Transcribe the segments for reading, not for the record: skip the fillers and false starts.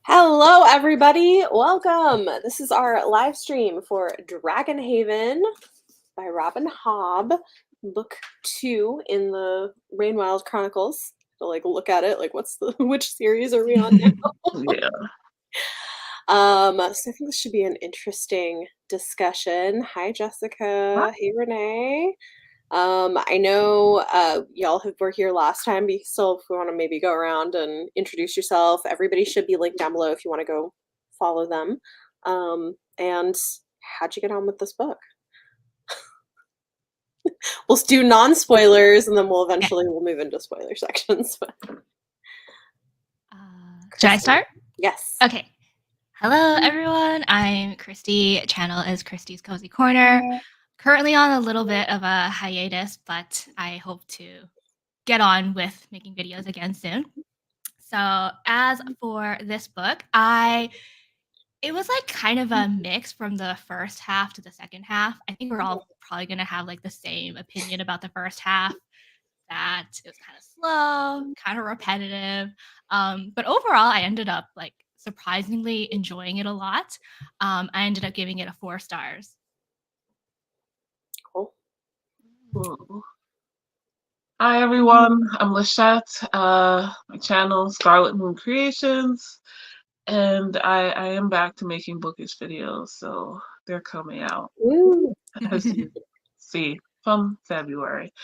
Hello, everybody. Welcome. This is our live stream for Dragon Haven by Robin Hobb, book 2 in the Rain Wild Chronicles. To look at it, which series are we on now? Yeah. So I think this should be an interesting discussion. Hi, Jessica. Hey, Renee. I know y'all were here last time, but still, if we want to maybe go around and introduce yourself, everybody should be linked down below if you want to go follow them. And how'd you get on with this book? We'll do non-spoilers, and then we'll move into spoiler sections. Should I start? Yes. Okay. Hello, everyone. I'm Christy. Channel is Christy's Cozy Corner. Currently on a little bit of a hiatus, but I hope to get on with making videos again soon. So as for this book, it was like kind of a mix from the first half to the second half. I think we're all probably going to have like the same opinion about the first half, that it was kind of slow, kind of repetitive. But overall, I ended up like surprisingly enjoying it a lot. I ended up giving it 4 stars. Cool. Hi everyone, I'm Lachette. My channel Scarlet Moon Creations, and I am back to making bookish videos, so they're coming out as you see from February.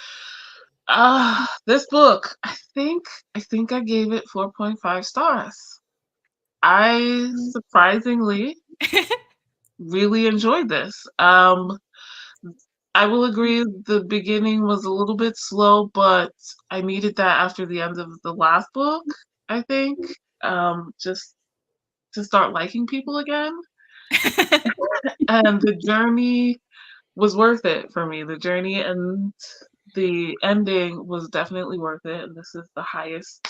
This book, I think I gave it 4.5 stars. I surprisingly really enjoyed this. I will agree the beginning was a little bit slow, but I needed that after the end of the last book, I think, just to start liking people again. And the journey was worth it for me. The journey and the ending was definitely worth it. And this is the highest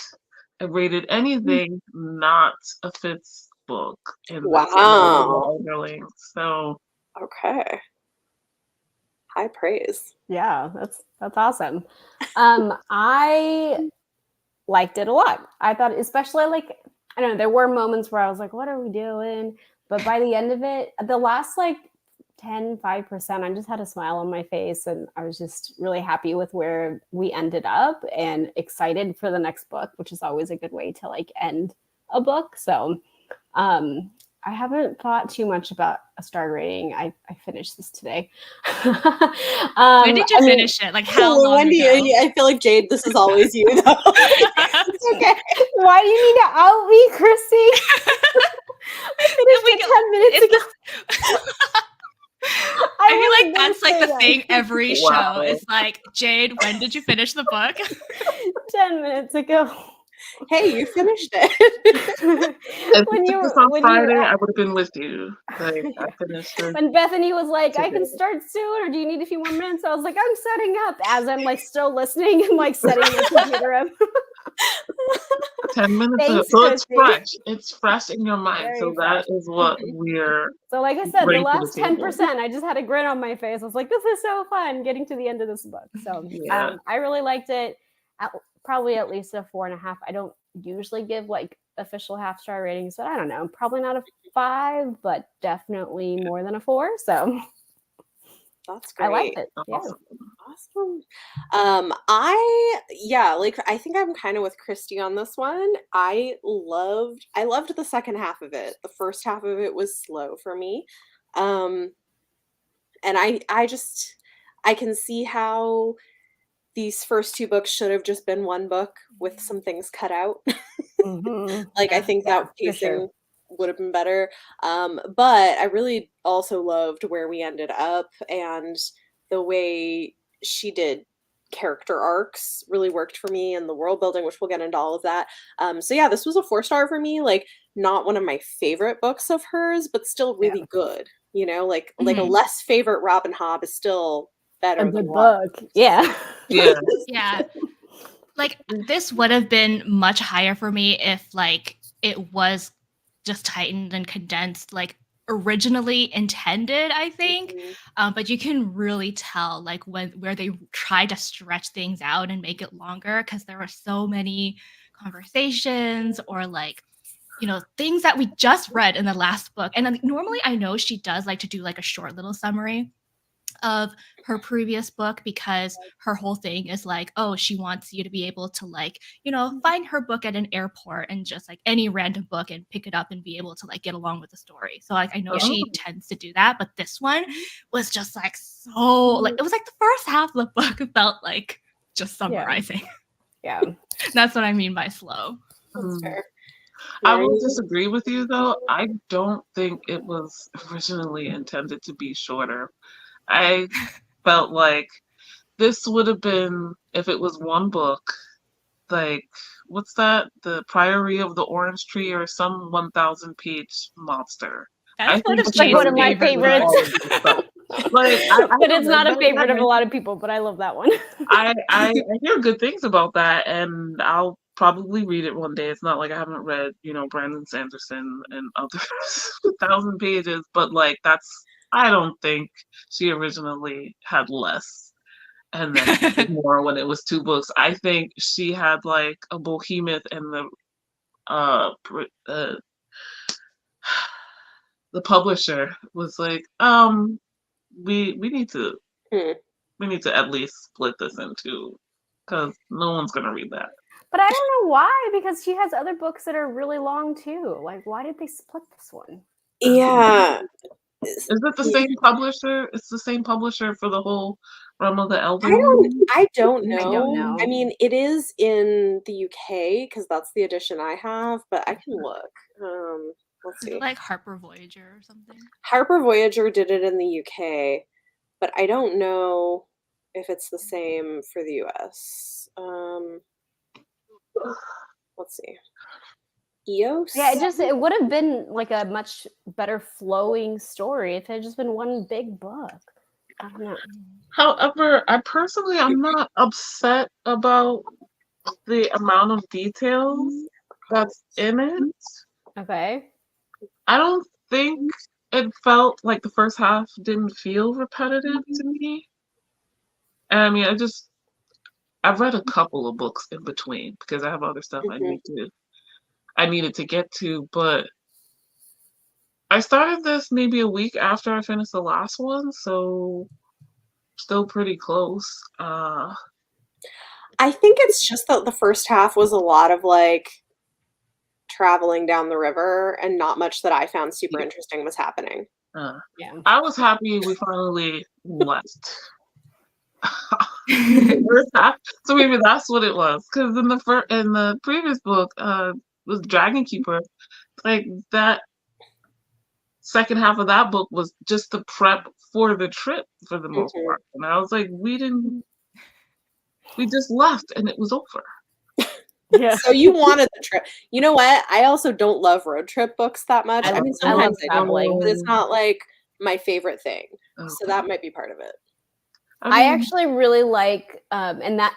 I've rated anything not a Fitz book in Wow. the So Okay. High praise. Yeah, that's awesome. I liked it a lot. I thought, especially like, I don't know, there were moments where I was like, what are we doing? But by the end of it, the last like 5%, I just had a smile on my face, and I was just really happy with where we ended up and excited for the next book, which is always a good way to like end a book. So I haven't thought too much about a star rating. I finished this today. When did you finish it? Like how long Wendy, ago? I feel like Jade, this is always you though. It's okay. Why do you need to out me, Christy? I finished it 10 minutes ago. I feel like that's like the thing every show is like, Jade, when did you finish the book? 10 minutes ago. Hey, you finished it. If you took this on Friday, I would have been with you. Like, I finished it. When Bethany was like, I can start soon, or do you need a few more minutes? I was like, I'm setting up, as I'm like still listening and like setting the computer up. 10 minutes ago. So it's fresh. It's fresh in your mind. Very so fresh. That is what we're. So like I said, the last 10%, I just had a grin on my face. I was like, this is so fun getting to the end of this book. So I really liked it. Probably at least a 4.5. I don't usually give like official half-star ratings, but I don't know, probably not a 5, but definitely more than a 4. So that's great. I liked it. Awesome. I think I'm kind of with Christy on this one. I loved the second half of it. The first half of it was slow for me. And I can see how these first 2 books should have just been one book with some things cut out. I think that pacing would have been better. But I really also loved where we ended up, and the way she did character arcs really worked for me, and the world building, which we'll get into all of that. This was a 4-star for me. Like, not one of my favorite books of hers, but still really good. You know, like a less favorite Robin Hobb is still better than book. Yeah. Like, this would have been much higher for me if like it was just tightened and condensed like originally intended, I think. But you can really tell like where they tried to stretch things out and make it longer, because there were so many conversations or like things that we just read in the last book. And then normally I know she does like to do like a short little summary of her previous book, because her whole thing is like, oh, she wants you to be able to like, find her book at an airport and just like any random book and pick it up and be able to like get along with the story. So like I know she tends to do that, but this one was just like so like it was like the first half of the book felt like just summarizing. Yeah. That's what I mean by slow. That's fair. I will disagree with you though. I don't think it was originally intended to be shorter. I felt like this would have been, if it was one book, like, what's that? The Priory of the Orange Tree or some 1,000-page monster. That's like one of my favorites. But it's not a favorite of a lot of people, but I love that one. I hear good things about that, and I'll probably read it one day. It's not like I haven't read, Brandon Sanderson and others 1,000 pages, but like I don't think she originally had less and then more when it was 2 books. I think she had like a behemoth, and the publisher was like, we need to at least split this in 2 because no one's gonna read that. But I don't know why, because she has other books that are really long too. Like, why did they split this one? Yeah. Is it the same publisher? It's the same publisher for the whole Realm of the Elder. I don't know. I don't know. I mean, it is in the UK because that's the edition I have, but I can look. Let's Is see. it like Harper Voyager or something? Harper Voyager did it in the UK, but I don't know if it's the same for the US. Let's see. EOS? Yeah, it would have been like a much better flowing story if it had just been one big book. I don't know. However, I'm not upset about the amount of details that's in it. Okay. I don't think it felt like the first half didn't feel repetitive to me. And I mean, I've read a couple of books in between because I have other stuff I needed to get to, but I started this maybe a week after I finished the last one, so still pretty close. I think it's just that the first half was a lot of like traveling down the river and not much that I found super interesting was happening. Yeah. I was happy we finally left. So maybe that's what it was, because in the previous book was Dragon Keeper, like that second half of that book was just the prep for the trip for the most part, and I was like, we just left and it was over. Yeah. So you wanted the trip. You know what? I also don't love road trip books that much. I mean, sometimes I do, but it's not like my favorite thing. Okay. So that might be part of it. I actually really like, and that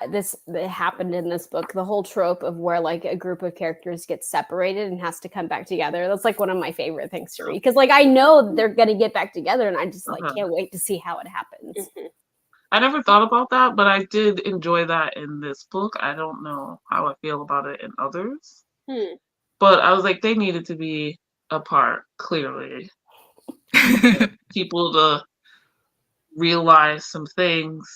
happened in this book, the whole trope of where like a group of characters gets separated and has to come back together. That's like one of my favorite things to read, because like I know they're gonna get back together, and I just like can't wait to see how it happens. I never thought about that, but I did enjoy that in this book. I don't know how I feel about it in others, but I was like, they needed to be apart, clearly. People to realize some things.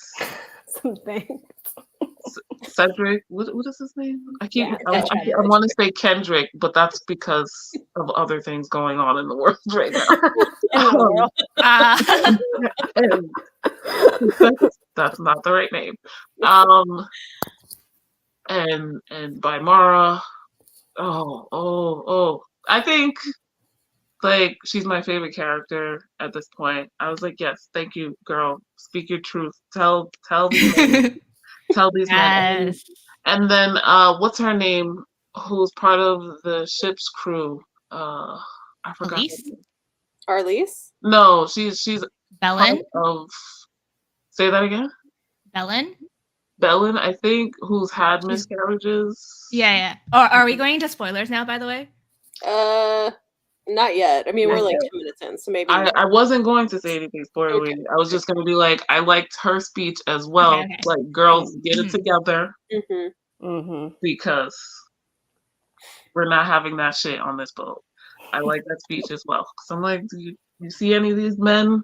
Cedric, what is his name? I want to say Kendrick, but that's because of other things going on in the world right now. That's not the right name. And by Mara, I think like she's my favorite character at this point. I was like, yes, thank you, girl. Speak your truth. Tell these men. Tell these men. And then what's her name? Who's part of the ship's crew? I forgot. Arlise? No, she's Bellin. Say that again. Bellin, I think, who's had miscarriages. Yeah. Are we going into spoilers now, by the way? Not yet. I mean, we're like 2 minutes in, so maybe. I wasn't going to say anything spoilery. Okay. I was just going to be like, I liked her speech as well. Okay. Like, girls, get it together. Because we're not having that shit on this boat. I like that speech as well. So I'm like, do you see any of these men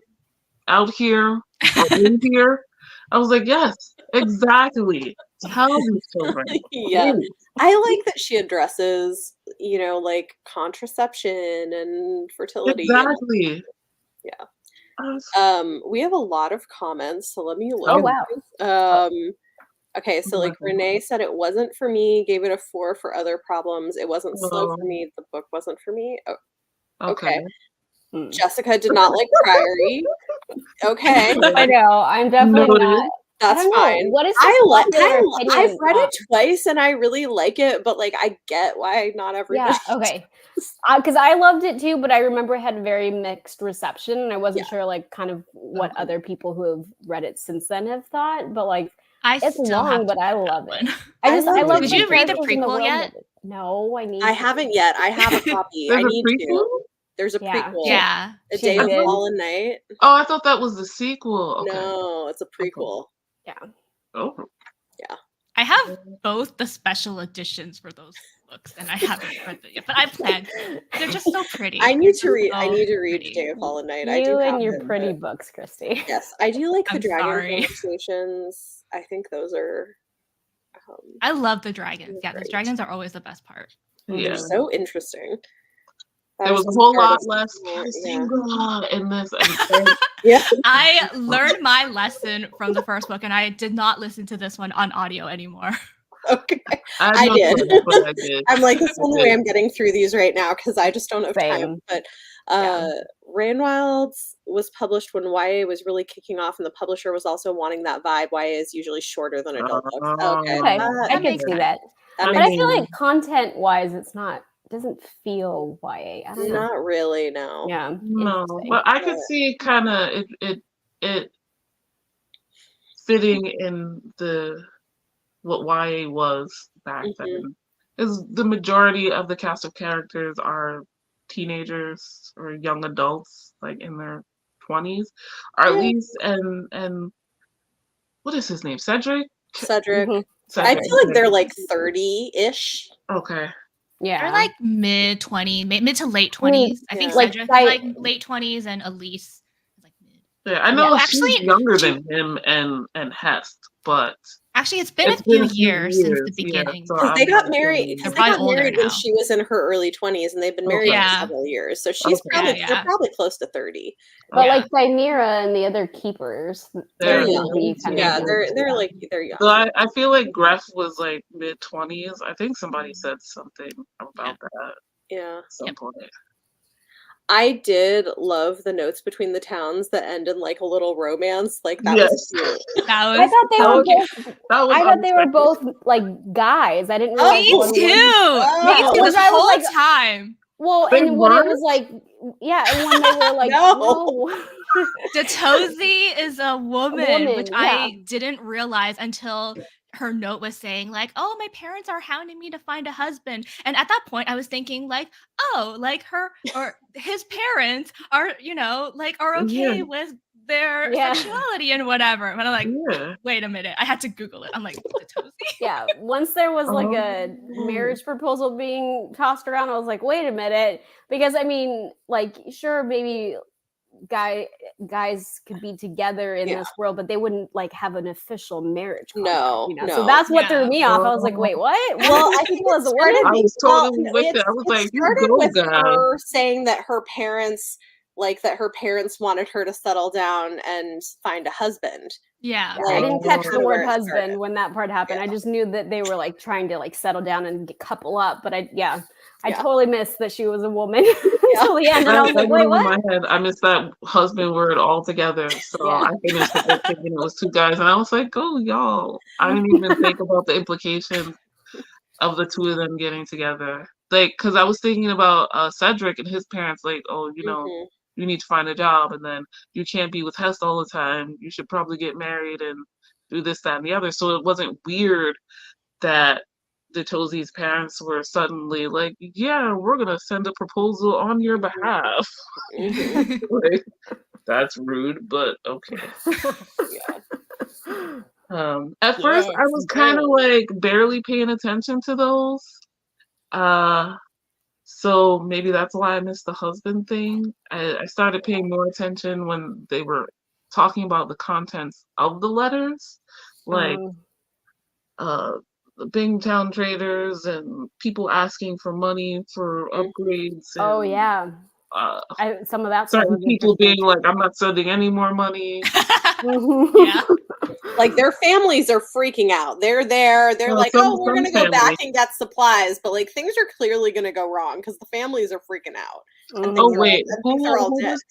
out here or in here? I was like, yes, exactly. Tell these children. Yeah. Please. I like that she addresses, like contraception and fertility and Exactly. yeah. I We have a lot of comments, so let me look Oh, at wow. these. Okay, so like Mhm. Renee said it wasn't for me, gave it a 4 for other problems. It wasn't slow for Well, me. The book wasn't for me. Oh, okay. okay. Mm. Jessica did not like Priory. Okay, I know. I'm definitely Noted. not. I that's don't know. Fine. What is this popular I've opinion? read it twice and I really like it, but like I get why not everybody. Yeah, okay. Because I loved it too, but I remember it had very mixed reception, and I wasn't Yeah. sure like kind of what Okay. other people who have read it since then have thought. But like, I it's still long, have to but I read that love it. one. I loved love it. Did the you read the characters in the prequel world yet? of it. No, I need I to. haven't yet. I have a copy. There's I a need to. prequel? There's a Yeah. prequel. Yeah. A She Day of did. Fallen Night. Oh, I thought that was the sequel. Okay. No, it's a prequel. Yeah. Oh. Yeah. I have both the special editions for those books, and I haven't read them yet, but I plan to. They're just so pretty. I need to They're read. I so need to read pretty. Day of Fallen Night. I do You have and your it, pretty but- books, Christy. Yes, I do like the I'm Dragon sorry. Conversations. I think those are. I love the dragons. Yeah, those Great. dragons are always the best part. Yeah. They're so interesting. That There was a the whole start lot of less more- casting in this. And Yeah. I learned my lesson from the first book, and I did not listen to this one on audio anymore. Okay. I I did. choice, but I did. I'm like, this is the I only did. way I'm getting through these right now because I just don't have time. Same. But Yeah. Rain Wilds was published when YA was really kicking off, and the publisher was also wanting that vibe. YA is usually shorter than adult books. Okay. Okay, that I can makes see sense. that. that But makes I feel like content-wise, doesn't feel YA. I don't know. not really, no. Yeah. No, interesting. but I could But- see kind of it fitting in what YA was back then. Is the majority of the cast of characters are teenagers or young adults, like in their 20s, or at Yeah. least and what is his name? Cedric? Cedric. Mhm. I Cedric. feel like they're like 30-ish. Okay. Yeah. They're like mid to late 20s. I think like, Cedric is like late 20s, and Elise is like mid. Yeah, I know Yeah, she's actually, younger than him and Hest, but Actually, it's been it's a few been a few years since the years, yeah, beginning. so Because I'm they got not married. sure. Because They're they probably got older married when now. she was in her early 20s, and they've been married Okay. for Yeah. several years. So she's Okay. probably Yeah. they're probably close to 30. But Yeah. like Rhaenyra and the other keepers, They're They're young. young. kind of Yeah, young. they're like they're young. So I feel like Gref was like mid-20s. I think somebody said something about that Yeah. at some point. I did love the notes between the towns that end in like a little romance. Like that Yes. was cute. That was I thought they so were cute. both. That was I thought they were unexpected. both like guys. I didn't Oh, realize Me one too. was. Me Oh. too. This Which I was whole like- time. Well, They and when it weren't? was like, yeah, and when they were like, No. no. Detozi is a woman, which woman, I didn't realize until her note was saying like, "Oh, my parents are hounding me to find a husband." And at that point I was thinking like, "Oh, like her or his parents are, like are okay Yeah. with their Yeah. sexuality and whatever." And I'm like, Yeah. "Wait a minute." I had to Google it. I'm like, "Detozi?" Yeah, once there was like a Oh. marriage proposal being tossed around, I was like, wait a minute, because I mean, like, sure, maybe guys could be together in Yeah. this world, but they wouldn't like have an official marriage contract, No, So no. that's what Yeah. threw me off. I was like, wait, what? Well, I think it was started- what? I was totally with it. I was it like, you started go, with guy. her saying that her parents wanted her to settle down and find a husband. Yeah. Yeah, I didn't Like, catch that's the kinda where word it husband started. when that part happened. Yeah. I just knew that they were like trying to like settle down and couple up. But I Yeah. totally missed that she was a woman until the end. And I was That like, wait, went over what? my head. I missed that husband word altogether. So Yeah. I finished the book thinking it was two guys, and I was like, "Go, y'all!" I didn't even think about the implications of the two of them getting together. Like, because I was thinking about Cedric and his parents. Like, oh, Mhm. you need to find a job, and then you can't be with Hest all the time. You should probably get married and do this, that, and the other. So it wasn't weird that Detozi's parents were suddenly like, yeah, we're gonna send a proposal on your behalf. Mhm. Like, that's rude, but okay. Yeah. At first I was kind of like barely paying attention to those So maybe that's why I missed the husband thing. I started paying more attention when they were talking about the contents of the letters, like uh, the Bingtown traders and people asking for money for upgrades Oh and yeah, some of that stuff certain was people interesting. being like, "I'm not sending any more money." Yeah. Like, their families are freaking out. They're there. They're Well, like, "Oh, we're some gonna go back family. and get supplies," but, like, things are clearly gonna go wrong because the families are freaking out, and Oh Mhm. wait, things are all who dead. does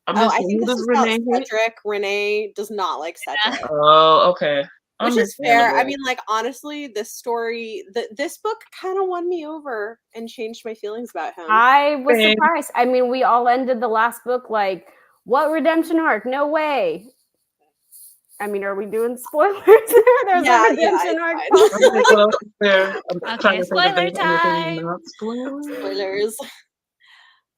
I Oh, missed I it. think Who this does is about Renee hate? Cedric. Renee does not like Cedric, Oh, okay. which is fair. I Understandable. mean, like, honestly, this story this book kinda won me over and changed my feelings about him. I was Same. surprised. I mean, we all ended the last book like, what redemption arc? No way. I mean, are we doing spoilers? There's a Yeah, redemption it's arc fine. Okay, possible. well, there. I'm trying Okay, to think if spoiler there's anything time. not spoiling. Spoilers.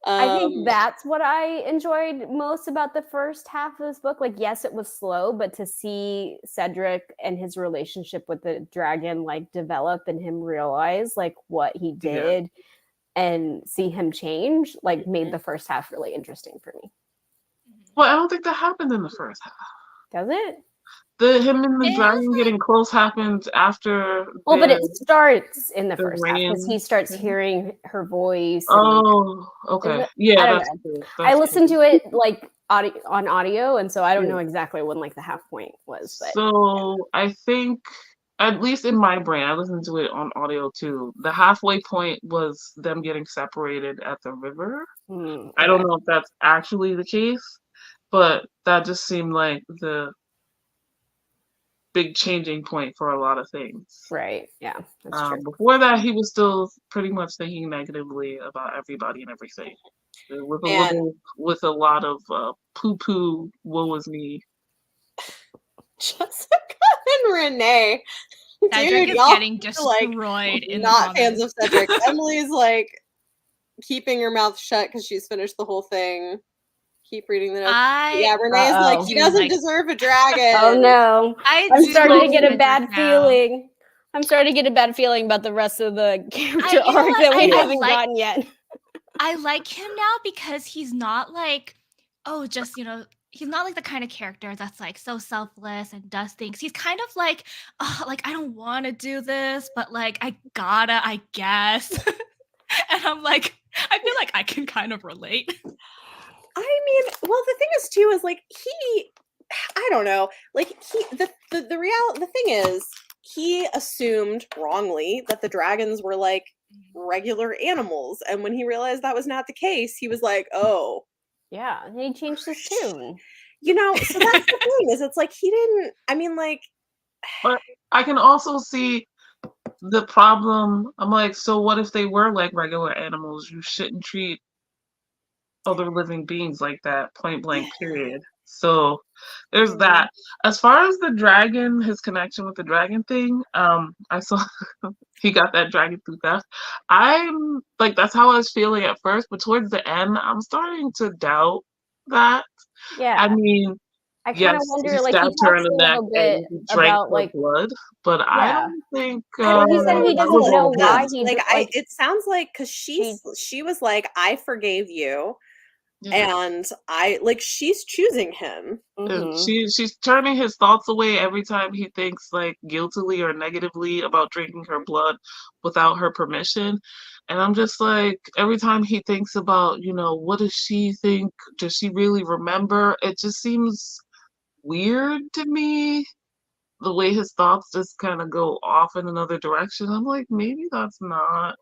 I think Um, that's what I enjoyed most about the first half of this book. Like, yes, it was slow, but to see Cedric and his relationship with the dragon like develop and him realize like what he Yeah. did and see him change, like made Mhm. the first half really interesting for me. Well, I don't think that happened in the first half. Does it? Him and the It has dragon getting close happened after Well, but it starts in the the first half because he rain starts thing. hearing her voice. And Oh, is okay. it? Yeah, I don't that's know. true. I That's listened true. to it like on audio, and so I don't Yeah. know exactly when like the half point was, but So I think, at least in my brain, I listened to it on audio too. The halfway point was them getting separated at the river. I don't okay. know if that's actually the case, but that just seemed like the big changing point for a lot of things. Right. Yeah, that's true. Before that, he was still pretty much thinking negatively about everybody and everything, Man, with a lot of poo poo. Woe is me. Jessica and Renee. Cedric Dude, is y'all getting are, like, destroyed in the not fans comments. of Cedric. Emily's, like, keeping her mouth shut because she's finished the whole thing. Keep reading the notes. I Yeah, Renee's like, Uh-oh. "He do doesn't like deserve a dragon." Oh no. I I'm do starting to like get a Cedric bad now. feeling. I'm starting to get a bad feeling about the rest of the character You know arc what? that we Yeah. haven't gotten yet. I like him now because he's not like, oh, just, he's not like the kind of character that's like so selfless and does things. He's kind of like, oh, like I don't want to do this, but like I gotta, I guess. And I'm like, I feel like I can kind of relate. I mean, well, the thing is too is like I don't know, like the thing is he assumed wrongly that the dragons were like regular animals, and when he realized that was not the case, he was like, "Oh, Yeah, and he changed his tune. So that's the thing is it's like he didn't. I mean, like, But I can also see the problem. I'm like, so what if they were like regular animals? You shouldn't treat other living beings like that, point blank, period. So there's that. As far as the dragon, his connection with the dragon thing, I saw he got that dragon through theft. I'm like, that's how I was feeling at first, but towards the end, I'm starting to doubt that. Yeah. I mean, I kind of yes, he wonder, like, he stabbed her in talks the a neck little bit and he drank about, her like, blood, but I yeah. don't think I don't He know said he that that's doesn't was what it know all why good. is. he Like, like it sounds like because she she was like, "I forgave you," Yeah. and she's choosing him. She's turning his thoughts away every time he thinks like guiltily or negatively about drinking her blood without her permission. And I'm just like, every time he thinks about, what does she think? Does she really remember? It just seems weird to me, the way his thoughts just kind of go off in another direction. I'm like, maybe that's not.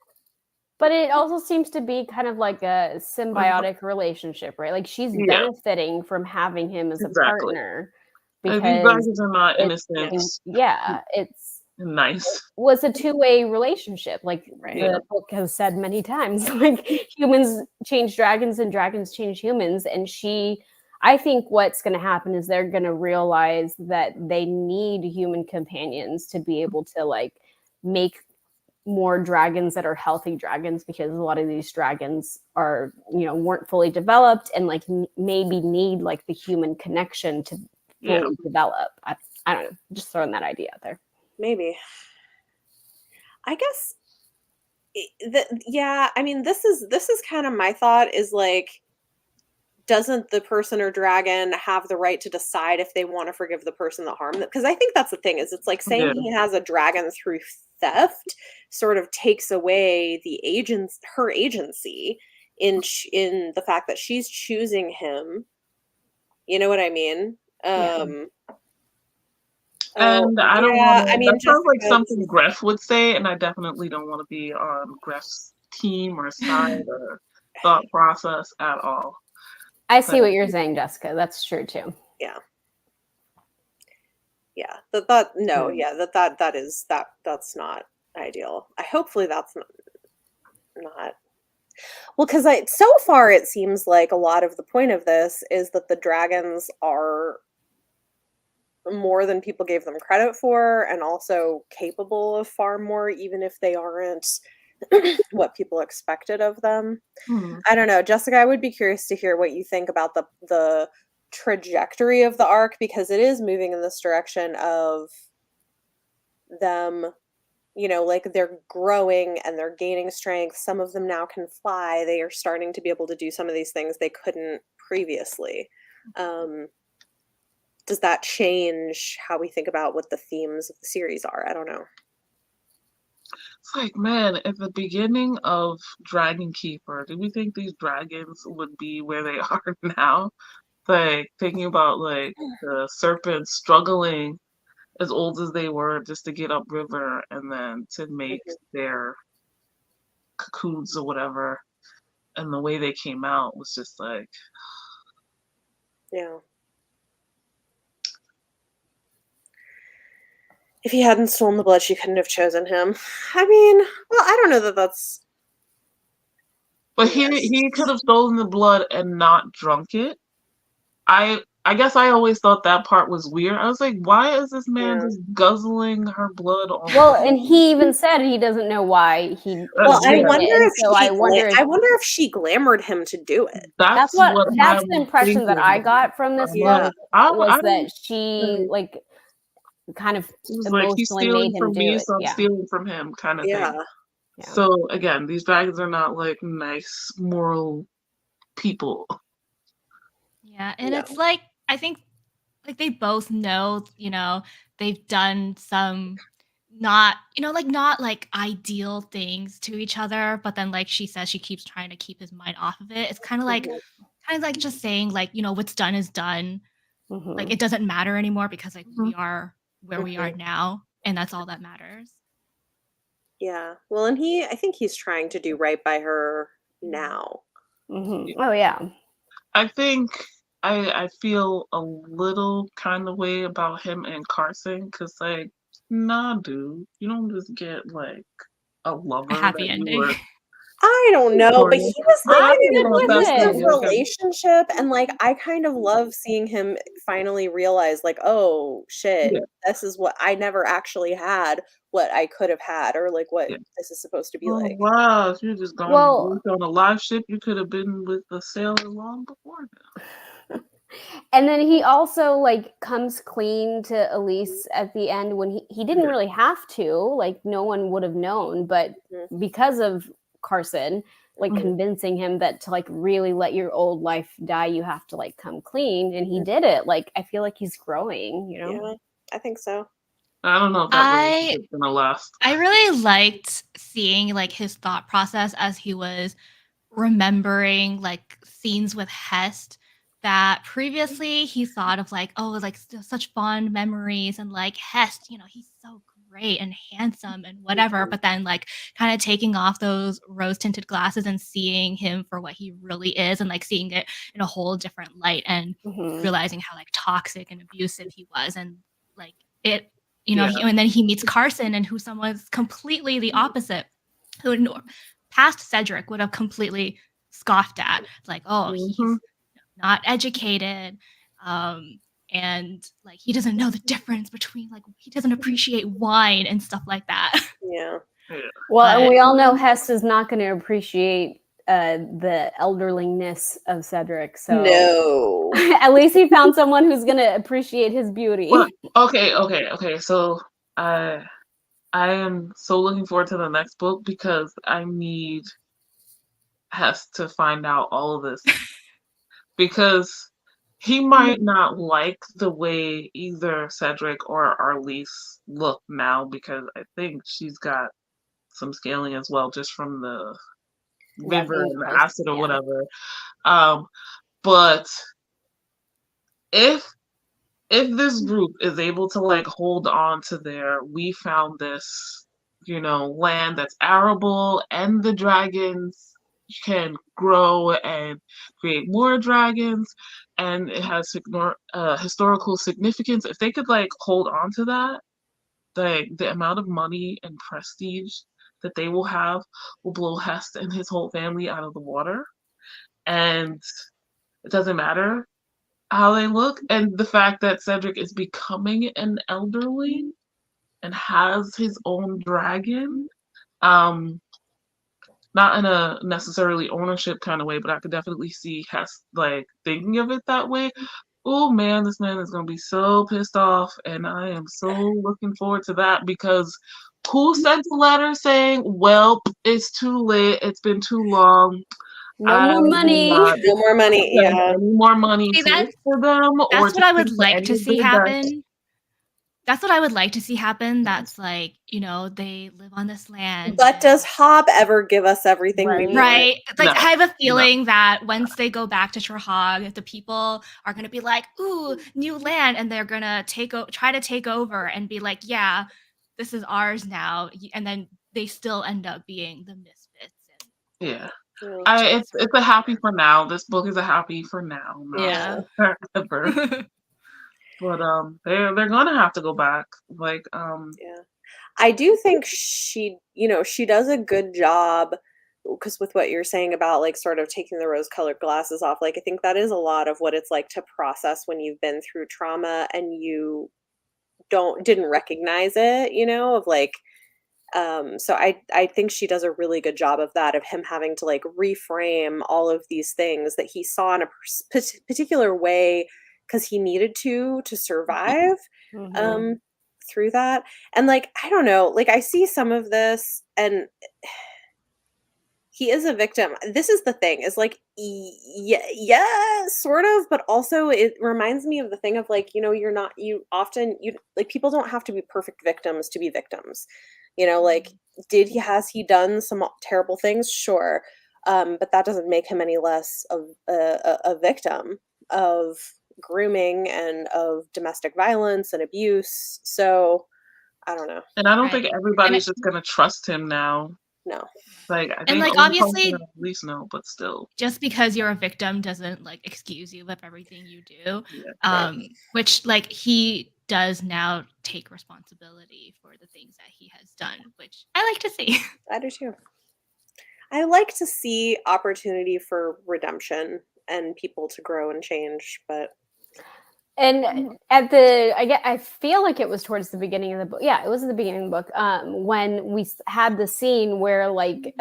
But it also seems to be kind of like a uh, symbiotic relationship, right? Like she's Yeah, benefiting from having him as a exactly. partner These because dragons are not it innocent it's and nice. was a two-way relationship. Like Right. Yeah. the book has said many times, like humans change dragons and dragons change humans. And I think what's going to happen is they're going to realize that they need human companions to be able to like make more dragons that are healthy dragons, because a lot of these dragons are, weren't fully developed and like maybe need like the human connection to Yeah. fully develop. I don't know, just throwing that idea out there. Maybe. I guess yeah, I mean, this is kind of my thought is like, doesn't the person or dragon have the right to decide if they want to forgive the person that harmed them? Because I think that's the thing is it's like saying Yeah. he has a dragon through theft sort of takes away her agency in the fact that she's choosing him. You know what I mean? Yeah. Oh, And I don't want yeah, I to. mean, That sounds like Jessica's something Gref would say, and I definitely don't want to be on Gref's team or side or thought process at all. I see But what you're saying, Jessica. That's true too. yeah. Yeah, that no, yeah. yeah, that's not ideal. Hopefully that's not well, because so far it seems like a lot of the point of this is that the dragons are more than people gave them credit for, and also capable of far more, even if they aren't what people expected of them. Hmm. I don't know, Jessica, I would be curious to hear what you think about the trajectory of the arc, because it is moving in this direction of them, like they're growing and they're gaining strength. Some of them now can fly. They are starting to be able to do some of these things they couldn't previously. Does that change how we think about what the themes of the series are? I don't know. It's like, man, at the beginning of Dragon Keeper, did we think these dragons would be where they are now? Like, thinking about, like, the serpents struggling as old as they were just to get upriver and then to make their cocoons or whatever. And the way they came out was just like, Yeah. If he hadn't stolen the blood, she couldn't have chosen him. I mean, well, I don't know that that's. but he could have stolen the blood and not drunk it. I guess I always thought that part was weird. I was like, why is this man just guzzling her blood on? Well, and he even said he doesn't know why he. Well, I yeah. wonder if so I wonder if she glamored him to do it. that's I'm the impression that I got from this book was that she like kind of was like, he's emotionally stealing made him from do me, it. so I'm Yeah. stealing from him, kind of thing. Yeah. So again, these dragons are not like nice, moral people. Yeah, and it's like I think like they both know, they've done some not, not like ideal things to each other, but then like she says she keeps trying to keep his mind off of it. It's kind of like just saying like, what's done is done. Like it doesn't matter anymore because like we are where we are now, and that's all that matters. Yeah. Well, and I think he's trying to do right by her now. Oh yeah. I think I feel a little kind of way about him and Carson because like, nah, dude, you don't just get like a lover happy ending. You were. I don't know, but he was like in an abusive the relationship, and like I kind of love seeing him finally realize, like, oh shit, this is what I never actually had, what I could have had, or like what this is supposed to be like. Wow, if you're just going on a live ship, you could have been with the sailor long before now. And then he also like comes clean to Elise at the end when he didn't really have to, like no one would have known, but because of Carson like convincing him that to like really let your old life die, you have to like come clean, and he did it. Like I feel like he's growing, Yeah, I think so. I don't know if that was gonna last. I really liked seeing like his thought process as he was remembering like scenes with Hest that previously he thought of like, oh, like such fond memories, and like Hest, he's so great and handsome and whatever, but then like kind of taking off those rose tinted glasses and seeing him for what he really is, and like seeing it in a whole different light, and realizing how like toxic and abusive he was, and like it, and then he meets Carson, and who's someone's completely the opposite, who past Cedric would have completely scoffed at, like, oh, he's not educated, and like he doesn't know the difference between, like, he doesn't appreciate wine and stuff like that. Yeah. Well, and we all know Hest is not going to appreciate the elderlingness of Cedric. So no, at least he found someone who's going to appreciate his beauty. Well, okay. So I am so looking forward to the next book because I need Hess to find out all of this because he might not like the way either Cedric or Arlisse look now because I think she's got some scaling as well just from the Yeah, vinegar being and the close. acid or Yeah. whatever. But if this group is able to like hold on to their we found this, land that's arable and the dragons can grow and create more dragons and it has historical significance, if they could like hold on to that, like the amount of money and prestige that they will have will blow Hest and his whole family out of the water. And it doesn't matter how they look, and the fact that Cedric is becoming an elderling and has his own dragon, not in a necessarily ownership kind of way, but I could definitely see Hess like thinking of it that way. Oh man, this man is gonna be so pissed off, and I am so looking forward to that because who sent a letter saying, "Well, it's too late. It's been too long. No I more will money. not No more money. spend Yeah. any more money See, to look for them or that's to what I pay would for like any to of see their debts." happen. That's what I would like to see happen. That's like, they live on this land. But and- does Hobb ever give us everything we Right. want? Right. Like, No, I have a no. feeling that once they go back to Trahog, the people are going to be like, ooh, new land. And they're going to try to take over and be like, yeah, this is ours now. And then they still end up being the misfits. Yeah. Yeah. It's a happy for now. This book is a happy for now, not Yeah. forever. But they're gonna have to go back. Like Yeah. I do think she does a good job because with what you're saying about like sort of taking the rose-colored glasses off, like I think that is a lot of what it's like to process when you've been through trauma and you didn't recognize it, of like so I think she does a really good job of that, of him having to like reframe all of these things that he saw in a particular way because he needed to survive Mhm. through that. And like I don't know, like I see some of this and he is a victim. This is the thing, is like yeah, sort of, but also it reminds me of the thing of like, you like people don't have to be perfect victims to be victims. Like has he done some terrible things? Sure. But that doesn't make him any less of a victim of grooming and of domestic violence and abuse. So I don't know. and I don't Right. think And everybody's just gonna trust him now. No. Like I And think like, only obviously, at least no, but still. just because you're a victim doesn't like excuse you of everything you do. Yeah. Which like he does now take responsibility for the things that he has done, which I like to see. I do too. I like to see opportunity for redemption and people to grow and change, but And I feel like it was towards the beginning of the book. Yeah, it was at the beginning of the book. When we had the scene where like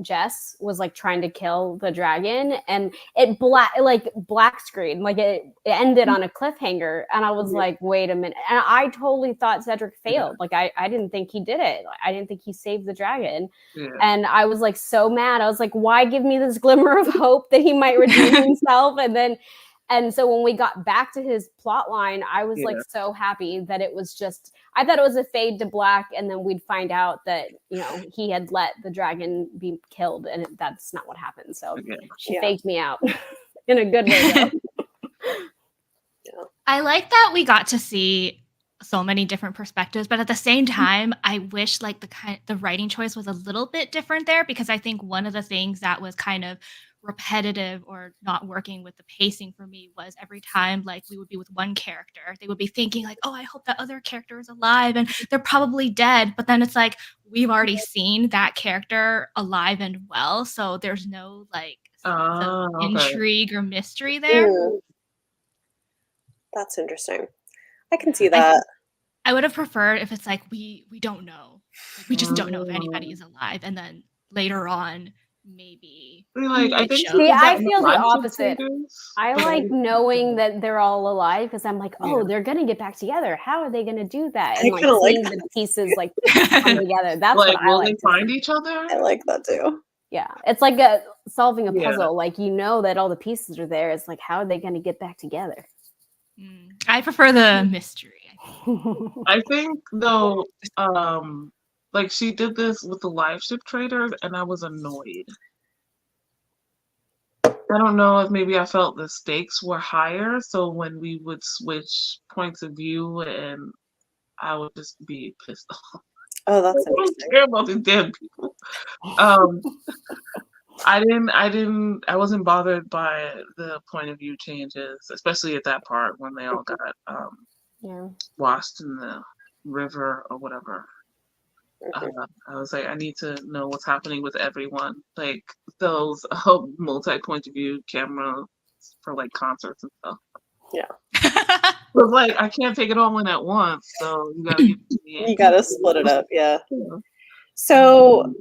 Jess was like trying to kill the dragon, and it black screen, like it ended on a cliffhanger, and I was like, wait a minute, and I totally thought Cedric failed. Like I didn't think he did it. I didn't think he saved the dragon, and I was like so mad. I was like, why give me this glimmer of hope that he might redeem himself? And so when we got back to his plot line, I was like so happy that it was just, I thought it was a fade to black, and then we'd find out that, he had let the dragon be killed, and that's not what happened. So she faked me out in a good way, though. I like that we got to see so many different perspectives, but at the same time, I wish like the writing choice was a little bit different there, because I think one of the things that was kind of repetitive or not working with the pacing for me was every time like we would be with one character, they would be thinking like, oh, I hope that other character is alive and they're probably dead, but then it's like we've already seen that character alive and well, so there's no like sense of intrigue or mystery there. That's interesting. I can see that. I would have preferred if it's like we don't know, like, we just don't know if anybody is alive, and then later on maybe Like, I it think shows. See, I that feel the live opposite. dictators, I but like knowing that they're all alive because I'm like, oh, Yeah. they're gonna get back together. How are they gonna do that? I And like kinda like seeing the pieces like come together. That's like, what I will like they to find see. each other? I like that too. Yeah, it's like solving a Yeah. puzzle. Like you know that all the pieces are there. It's like how are they gonna get back together? I prefer the mystery. I think though, like she did this with the live ship traders, and I was annoyed. I don't know if maybe I felt the stakes were higher, so when we would switch points of view, and I would just be pissed off. Oh, I that's don't interesting. care about these damn people. I wasn't bothered by the point of view changes, especially at that part when they all got Yeah. lost in the river or whatever. Mhm. I was like, I need to know what's happening with everyone. Like those multi-point of view cameras for like concerts and stuff. But like, I can't take it all in at once, so you gotta give it to me. You gotta split it up, yeah. Yeah. So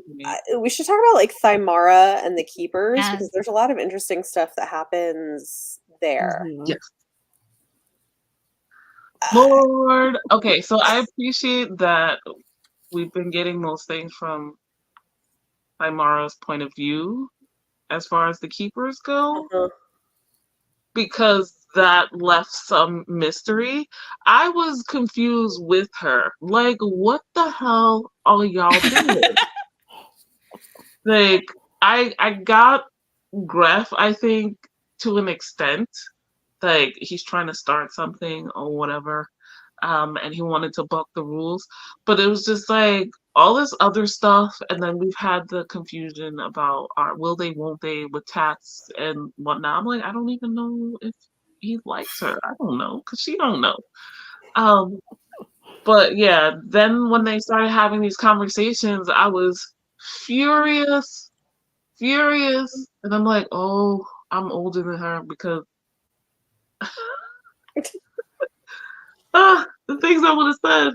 we should talk about like Thymara and the Keepers Yes. because there's a lot of interesting stuff that happens there. Mhm. Yes. Lord. Okay, so I appreciate that we've been getting most things from Thymara's point of view as far as the Keepers go, Uh-huh. because that left some mystery. I was confused with her. Like, what the hell are y'all doing? Like, I got Gref, I think, to an extent. Like, he's trying to start something or whatever. And he wanted to buck the rules. But it was just like all this other stuff, and then we've had the confusion about will they, won't they, with Tats and whatnot. I'm like, I don't even know if he likes her. I don't know, because she don't know. But yeah, then when they started having these conversations, I was furious, and I'm like, oh, I'm older than her because the things I would have said.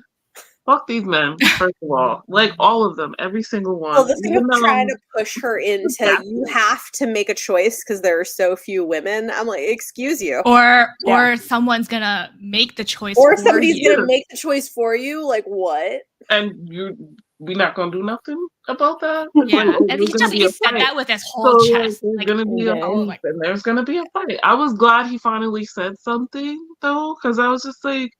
Fuck these men, first of all. Like all of them, every single one. Well, the thing of Even trying to push her into you have to make a choice because there are so few women. I'm like, excuse you. Or someone's gonna make the choice Or for somebody's you. gonna make the choice for you. Like what? And we not gonna do nothing about that? Yeah, Like, and there's gonna be he a said fight. that with his whole So chest. there's Like, gonna be a okay. fight, and there's gonna be a fight. I was glad he finally said something though, because I was just like,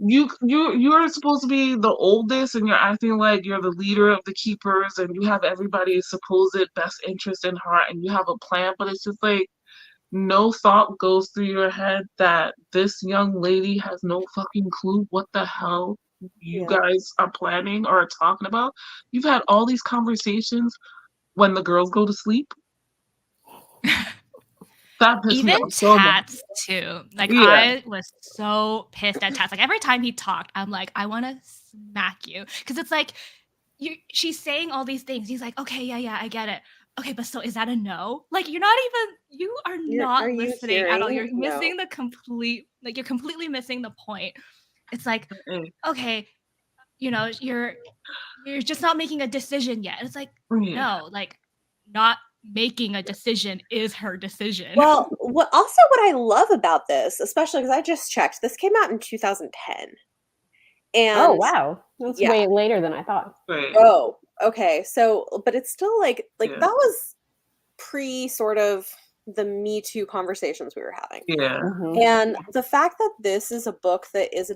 you're supposed to be the oldest, and you're acting like you're the leader of the Keepers, and you have everybody's supposed best interest in heart, and you have a plan. But it's just like no thought goes through your head that this young lady has no fucking clue what the hell you guys are planning or talking about. You've had all these conversations when the girls go to sleep. That pissed me even off so much. Tats too. Like Yeah. I was so pissed at Tats. Like every time he talked, I'm like, I want to smack you, because it's like she's saying all these things. He's like, okay, yeah, I get it. Okay, but so is that a no? Like you are not listening at all. You're missing the complete, like you're completely missing the point. It's like, okay, you're just not making a decision yet. It's like, no, like not making a decision is her decision. Well, what I love about this, especially because I just checked, this came out in 2010. And oh wow, that's way later than I thought. Oh, okay. So, but it's still like that was pre sort of the Me Too conversations we were having. Yeah. Mm-hmm. And the fact that this is a book that is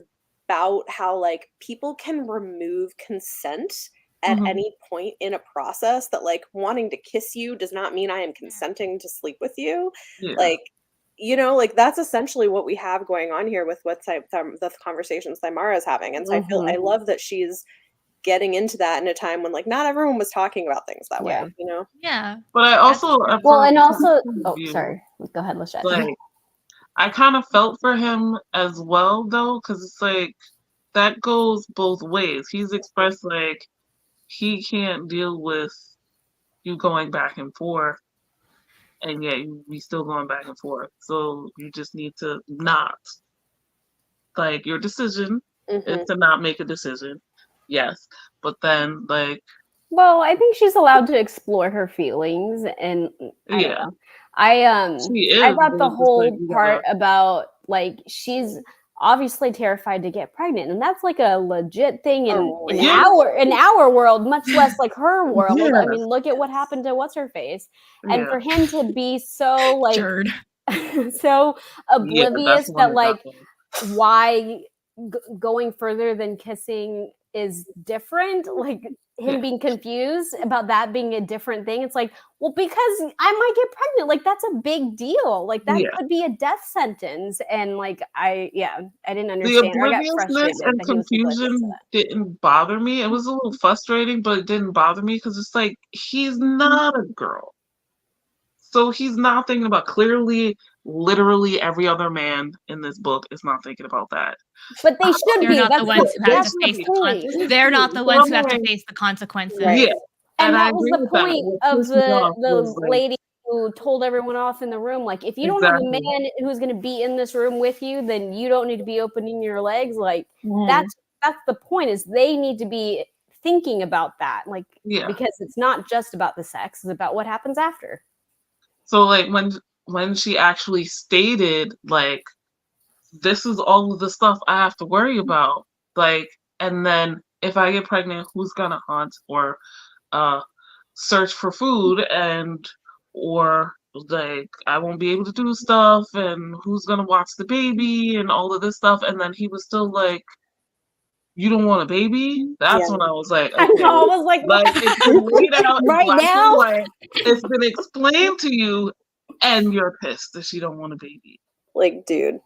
about how like people can remove consent at any point in a process, that like wanting to kiss you does not mean I am consenting to sleep with you. Like, like that's essentially what we have going on here with what the conversations Thymara is having. And so I love that she's getting into that in a time when like not everyone was talking about things that way, Yeah. But I also sorry. Go ahead, Lachette. Like, I kind of felt for him as well though, because it's like that goes both ways. He's expressed like he can't deal with you going back and forth, and yet we still going back and forth. So you just need to not, like, your decision is to not make a decision. Yes, but then like Well, I think she's allowed to explore her feelings, and I don't Yeah, know. I she I is, thought but the it's just like whole you part gotta. about like she's obviously terrified to get pregnant, and that's like a legit thing in Oh, in yeah. Yeah, our world, much less like her world. I yeah, mean, look at what happened to what's her face, and yeah, for him to be so like Jerd. so yeah. That's oblivious the one that that got like me. why going further than kissing is different, like him Yeah, being confused about that being a different thing. It's like, well, because I might get pregnant, like that's a big deal, like that yeah. could be a death sentence. And like I didn't The understand, or I got obliviousness frustrated and that he was oblivious to confusion didn't bother me. It was a little frustrating, but it didn't bother me because it's like he's not a girl. So he's not thinking about clearly, literally every other man in this book is not thinking about that. that. But they should They're be. not the ones who have They to That's the should face be. the point. This is they're not true. the So ones I'm who have to like, face the consequences. Right. yeah, And and I that was agree the with that. point What of pissed me off the was like lady who told everyone off in the room, like, if you don't have a exactly. man who's going to be in this room with you, then you don't need to be opening your legs. Like, Mhm. that's the point, is they need to be thinking about that, like, Yeah. because it's not just about the sex, it's about what happens after. So like when she actually stated like this is all of the stuff I have to worry about, like, and then if I get pregnant, who's gonna hunt or uh search for food and or like I won't be able to do stuff and who's gonna watch the baby and all of this stuff and then he was still like you don't want a baby? That's Yeah. when I was like, I okay, know, I was like, like it's been laid out in right black and now? white. It's been explained to you, and you're pissed that she don't want a baby. Like, dude.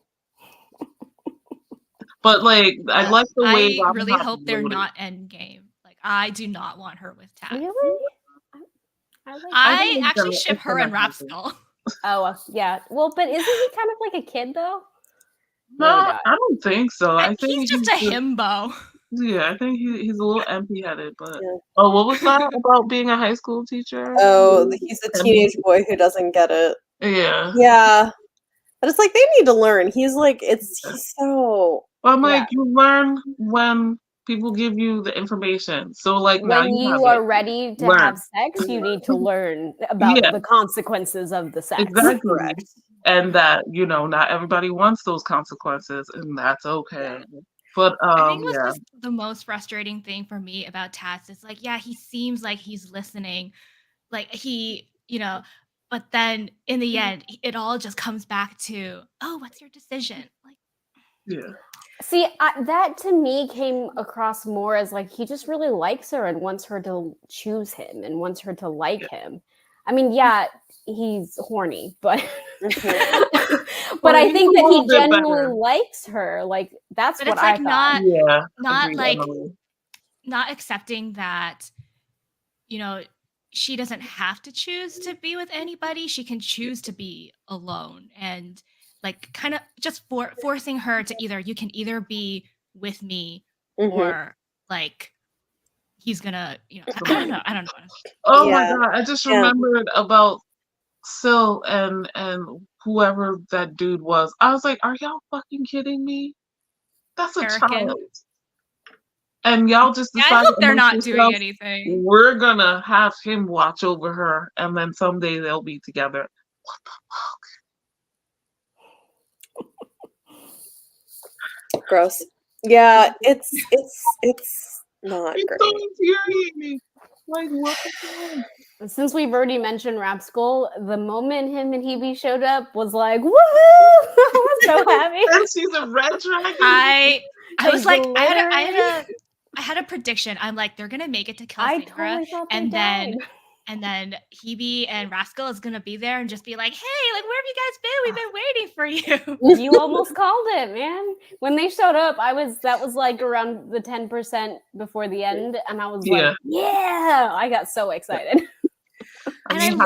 But like, I like the way I Robin really Hobb hope they're wrote it. not endgame. Like, I do not want her with Tat. Really? I like I I think actually ship it's her gonna and happen. Rapskull. Oh, yeah. Well, but isn't he kind of like a kid, though? No, Maybe not. I don't think so. I think He's just a himbo. yeah, I think he's a little empty-headed. But Yeah. oh, what was that about being a high school teacher? Oh, he's a And teenage boy who doesn't get it. yeah. Yeah. But it's like they need to learn. He's like, he's so Well, I'm Yeah. like, you learn when people give you the information. So like now When you have you are it. ready to Learn. have sex, you need to learn about Yeah, the consequences of the sex. exactly. correct. And that, not everybody wants those consequences, and that's okay. But I think what's yeah, just the most frustrating thing for me about Tats is like, yeah, he seems like he's listening. Like but then in the end, it all just comes back to, oh, what's your decision? Like, yeah. See, that to me came across more as like he just really likes her and wants her to choose him and wants her to like him. I mean, yeah, he's horny, but Mhm. but I he's think a that little he bit genuinely better. likes her. Like that's but what it's I like thought. Yeah, not agreed, like Emily. not accepting that, she doesn't have to choose to be with anybody. She can choose to be alone, and like kind of just forcing her to you can either be with me Mhm. or like he's gonna, I don't know. Oh my Yeah. god, I just Yeah. remembered about Sil and whoever that dude was. I was like, are y'all fucking kidding me? That's a Hurricane. child. And y'all just Yeah, I decided hope they're amongst not doing yourselves, anything. we're gonna have him watch over her, and then someday they'll be together. What the fuck? Gross. Yeah, it's not It's great. so infuriating. Like, what the fuck? Since we've already mentioned Rapskull, the moment him and Hebe showed up was like, woohoo! I was so happy. And she's a red dragon. I was like, Glittery. I had a prediction. I'm like, they're gonna make it to I Kelsingra, totally thought they and then died. Hebe and Rascal is gonna be there and just be like, hey, like, where have you guys been? We've been waiting for you. You almost called it, man. When they showed up, that was like around the 10% before the end, and I was like, yeah, I got so excited. And mean,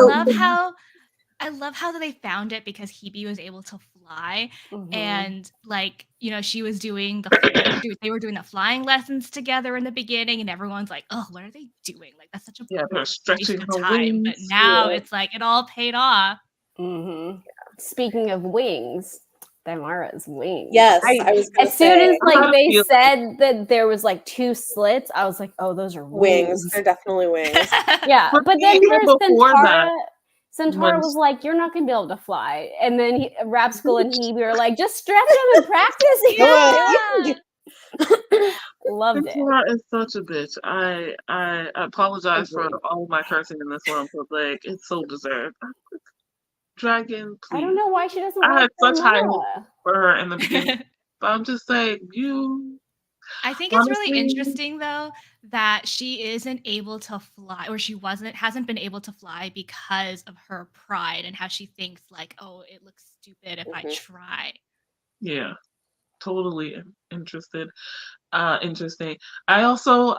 I love how they found it because Hebe was able to fly, and like, she was doing they were doing the flying lessons together in the beginning, and everyone's like, oh, what are they doing? Like, that's such a they're waste stretching of her time. But wings. now Yeah. it's like it all paid off. Speaking of wings, Thymara's wings. Yes, I was gonna As soon as say. like they feel- said that there was like 2 slits, I was like, oh, those are Wings. wings. They're definitely wings. Yeah, But but then even there's before that, Centaura when- was like, "You're not gonna be able to fly," and then Rapskull and Hebe were like, "Just stretch them and practice." Yeah. Loved it. Centaura is such a bitch. I apologize for Agreed. all of my cursing in this one, but like it's so deserved. Dragon, please. I don't know why she doesn't I like had such high hopes Thymara. for her in the beginning, but I'm just like you. I think it's really Honestly, interesting though that she isn't able to fly, or hasn't been able to fly because of her pride and how she thinks like, oh, it looks stupid if I Mhm. try. yeah, totally interested. Interesting. I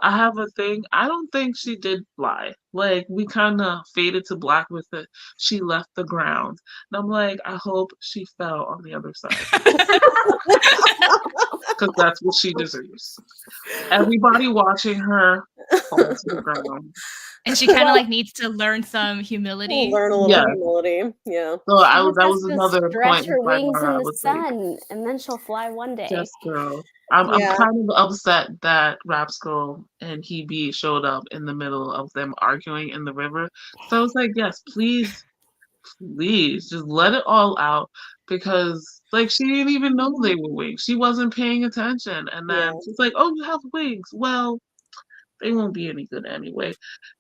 have a thing. I don't think she did fly. Like we kind of faded to black with it. She left the ground, and I'm like, I hope she fell on the other side because that's what she deserves. Everybody watching her fall to the ground. And she kind of like needs to learn some humility. Learn a little Yeah. humility. Yeah. So She just that has was to another stretch point her with my wings in I the was like, sun, and then she'll fly one day. yes, girl. I'm Yeah. kind of upset that Rapskull and Hebe showed up in the middle of them arguing in the river. So I was like, yes, please, please, just let it all out because like she didn't even know they were wings. She wasn't paying attention. And then Yeah. she's like, oh, you have wings. Well, they won't be any good anyway.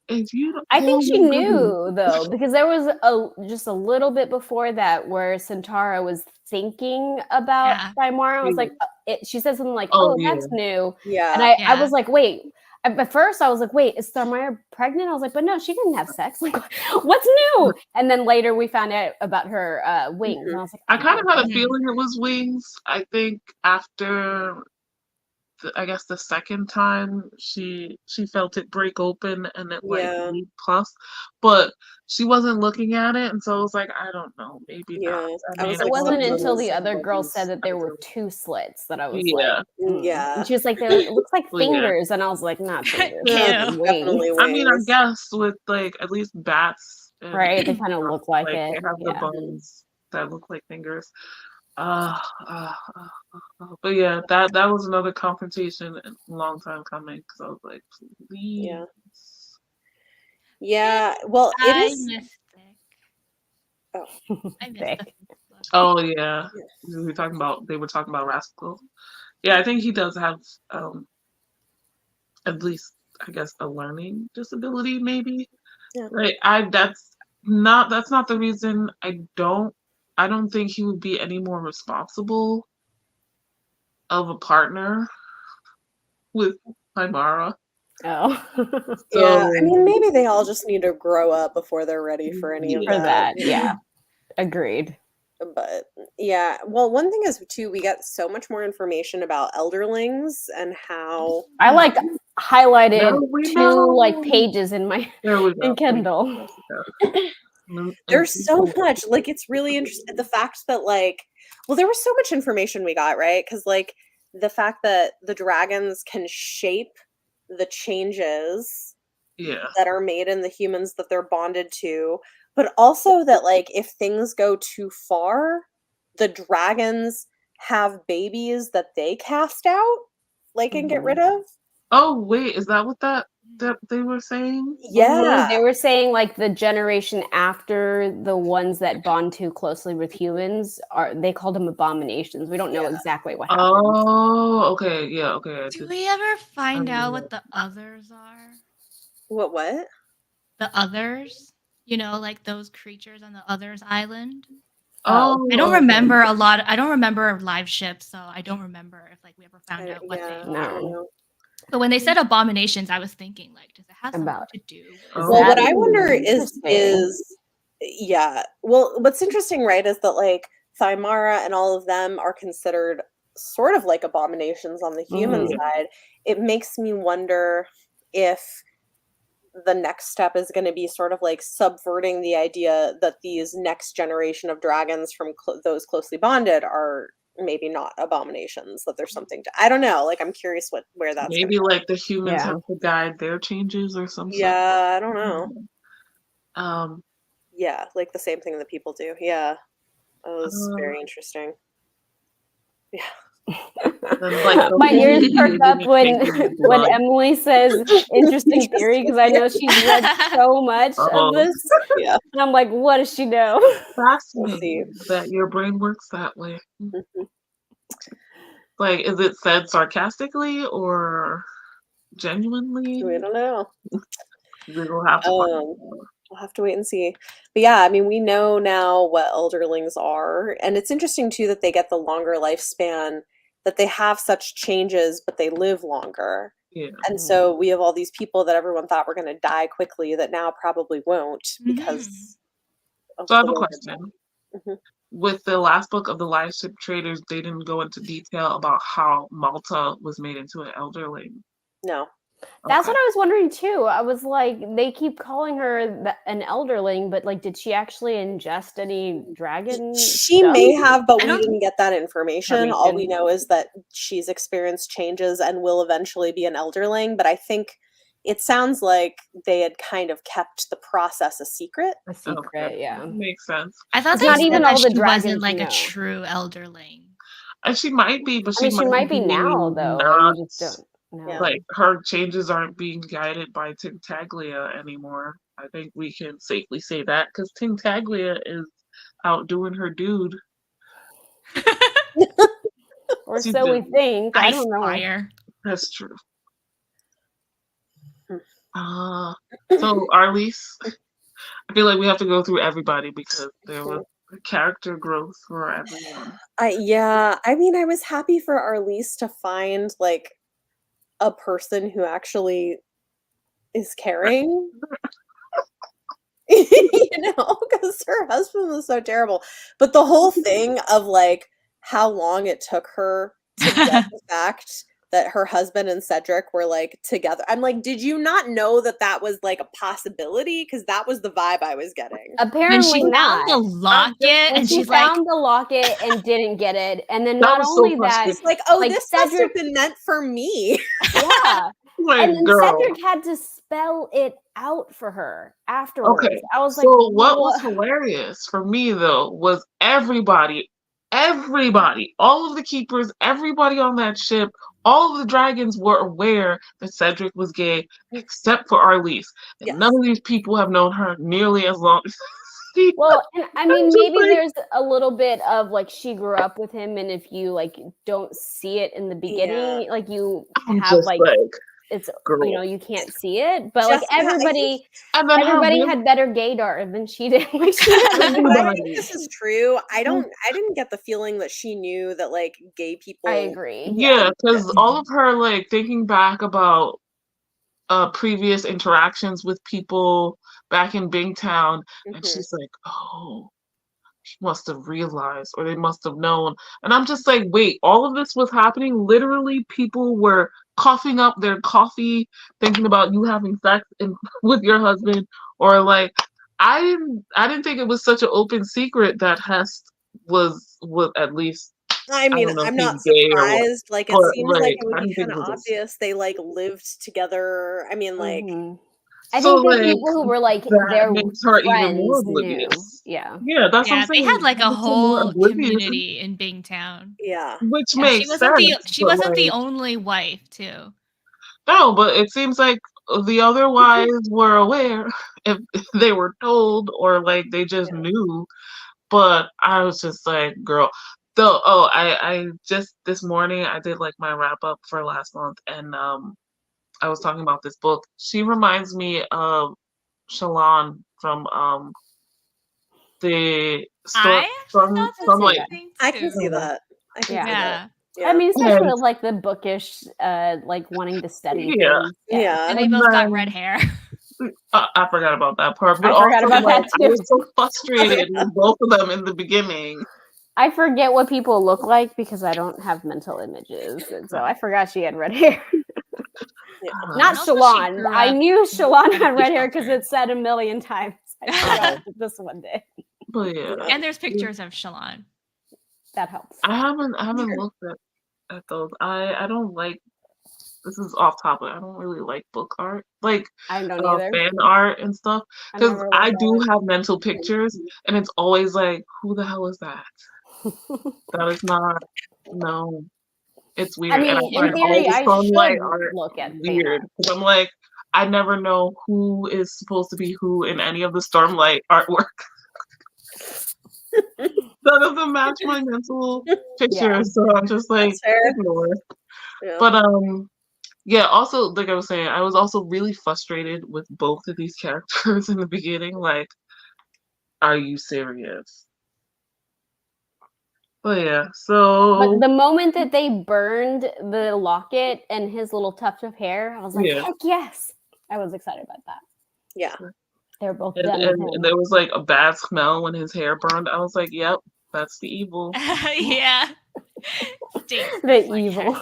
If you don't, I think oh she my goodness. knew though, because there was just a little bit before that where Centaura was thinking about Yeah. Thymara. I was Yeah. like, she said something like, Oh, "Oh, yeah. that's new," and Yeah. I Yeah. was like, "Wait." At first, I was like, "Wait, is Thymara pregnant?" I was like, "But no, she didn't have sex. Like, what's new?" And then later we found out about her wings, and I was like, I kind of had a Mhm. feeling it was wings. I think after I guess the second time she felt it break open and it like Yeah. made pus, but she wasn't looking at it, and so I was like, I don't know, maybe not. Yeah. I I was mean, it like, wasn't something until the is- other girl said that there were I 2 slits that I was Yeah. like, Yeah. And she was like, "It looks like Well, yeah. fingers," and I was like, "Not fingers, Yeah, Ew. wings." definitely I mean, I wings. guess with like at least bats, and Right? They kind of look like they it. have the Yeah. bones that look like fingers. Uh, uh, uh, but yeah, that was another confrontation, a long time coming. Because I was like, please. Yeah. Yeah. Well, it I is. missed Thick. Oh. I missed Thick. the Thick book. Oh yeah, Yeah. they were talking about Rascal. Yeah, I think he does have at least I guess a learning disability, maybe. Yeah. Right. That's not the reason I don't think he would be any more responsible of a partner with Hymara. Oh, Yeah. So I mean, maybe they all just need to grow up before they're ready for any of Yeah. for that. that, yeah, agreed. But yeah, well, one thing is too, we got so much more information about elderlings and how I like highlighted Now we 2 like know. pages in my There we go. in Kindle. there's so much, like, it's really interesting the fact that like, well, there was so much information we got, right? Because like the fact that the dragons can shape the changes Yeah. that are made in the humans that they're bonded to, but also that like if things go too far, the dragons have babies that they cast out, like, and get rid of. Oh wait, is that what that they were saying? Yeah. They were saying like the generation after the ones that bond too closely with humans they called them abominations. We don't know Yeah. exactly what happened. Oh, okay, yeah, okay. Do we ever find out remember what the others are? What? The others? You know, like those creatures on the others island? Oh, I don't okay. remember a lot. I don't remember live ships, so I don't remember if like we ever found out what Yeah, they I are. don't know. But when they said abominations, I was thinking like, does it have something About- to do with Oh. Well, what That I wonder is interesting. yeah. Well, what's interesting, right, is that like Thymara and all of them are considered sort of like abominations on the human Mhm. side. It makes me wonder if the next step is going to be sort of like subverting the idea that these next generation of dragons from those closely bonded are maybe not abominations, that there's something to, I don't know, like I'm curious where that's gonna Maybe like the humans Yeah. have to guide their changes or something. Yeah, I don't know. Um Yeah, like the same thing that people do. Yeah. That was very interesting. And, like, the My whole ears movie perk up didn't when change any when blood. Emily says interesting theory, because I know she's read so much of Oh, this. Yeah. And I'm like, what does she know? fascinating that your brain works that way. Mhm. Like, is it said sarcastically or genuinely? We don't know. We'll have to find Um, out. we'll have to wait and see. But yeah, I mean, we know now what elderlings are, and it's interesting too that they get the longer lifespan, that they have such changes, but they live longer. Yeah. And so we have all these people that everyone thought were going to die quickly that now probably won't because of So I have the a way question. Mhm. With the last book of the Live Ship Traders, they didn't go into detail about how Malta was made into an elderling. No. That's Okay. what I was wondering too. I was like, they keep calling her an elderling, but like, did she actually ingest any dragon She stuff? may have, but I we don't- didn't get that information. All we Information. know is that she's experienced changes and will eventually be an elderling. But I think it sounds like they had kind of kept the process a secret. A secret, Okay. yeah. Makes sense. I thought It's they not said even that all the she wasn't dragons like a know. true elderling. And she might be, but I mean, she might be now though. Like, not, we just don't know. Yeah. like, her changes aren't being guided by Tintaglia anymore. I think we can safely say that because Tintaglia is out doing her dude. Or She's so we busy. think. I Ice don't know. fire. That's true. Hmm. So Arliss, I feel like we have to go through everybody because there was character growth for everyone. Yeah, I mean, I was happy for Arliss to find like a person who actually is caring. You know, because her husband was so terrible. But the whole thing of like how long it took her to get the fact that her husband and Cedric were like together. I'm like, did you not know that that was like a possibility? Because that was the vibe I was getting. When Apparently she not. found the locket When and she she's like, found the locket and didn't get it, and then That not was so only that, frustrating. It's like, oh, like this must have Cedric, been meant for me. yeah, Like, and then girl. Cedric had to spell it out for her afterwards. Okay, I was like, so what was "What?" hilarious for me though was everybody, all of the keepers, everybody on that ship, all of the dragons were aware that Cedric was gay, except for Arliss. And Yes. none of these people have known her nearly as long as she Well, and I mean, just maybe like- there's a little bit of like she grew up with him, and if you like don't see it in the beginning, like you I'm have just like it's girl. you know you can't see it, but Jessica, like I everybody And then everybody her had better gaydar than she did. Like she had But I everybody. think this is true. I didn't get the feeling that she knew that like gay people. I agree. Yeah, because all of her like thinking back about previous interactions with people back in Bingtown, and Mhm. she's like, oh, she must have realized or they must have known. And I'm just like, wait, all of this was happening. Literally, people were coughing up their coffee, thinking about you having sex with your husband, or like, I didn't think it was such an open secret that Hest was at least. I mean, don't know if I'm he's not gay or what, surprised. Like, it but seems like like, it would I be didn't think kind it of was. obvious they like lived together. I mean, like, Mhm. I So, think the like, people who were like that their makes her even more friends knew. oblivious. Yeah. Yeah, that's what yeah, I'm saying. they had like That a makes her more whole oblivious, community in Bingtown. yeah. which And makes sense. she But wasn't the like, only wife too. no, but it seems like the other wives were aware if they were told or like they just knew. But I was just like, girl. Though, I just this morning I did like my wrap up for last month, and I was talking about this book. She reminds me of Shalon from the story I actually thought the from same like thing I can too. see that. I can see that. Yeah. Yeah. I mean, especially and with like the bookish, like wanting to study yeah. things. Yeah. And they And both got then- red hair. I forgot about that part, but I forgot also about like that I too. was so frustrated with both of them in the beginning. I forget what people look like because I don't have mental images, and so I forgot she had red hair. Not And also she Shalon. grew I up knew Shalon in had red the hair because shelter. it said a million times. I forgot that this one did. But yeah, And there's pictures of Shalon. That helps. I haven't looked at those. I don't like. This is off topic. I don't really like book art, like I don't either. fan art and stuff, I because never I looked do at have mental pictures, and it's always like, who the hell is that? it. That is not No, it's I weird, and I mean, in find all theory, the I Stormlight should art look at fan weird art. because I'm like, I never know who is supposed to be who in any of the Stormlight artwork. That doesn't match my mental picture, Yeah. so I'm just like, That's fair. ignore. Yeah. But yeah. Also, like I was saying, I was also really frustrated with both of these characters in the beginning. Like, are you serious? But yeah, But so the moment that they burned the locket and his little tuft of hair, I was like, yeah. heck yes. I was excited about that. Yeah. They were both And, done with and him. there was like a bad smell when his hair burned. I was like, yep, that's the evil. Yeah. Stinks. The It's like evil. heavy.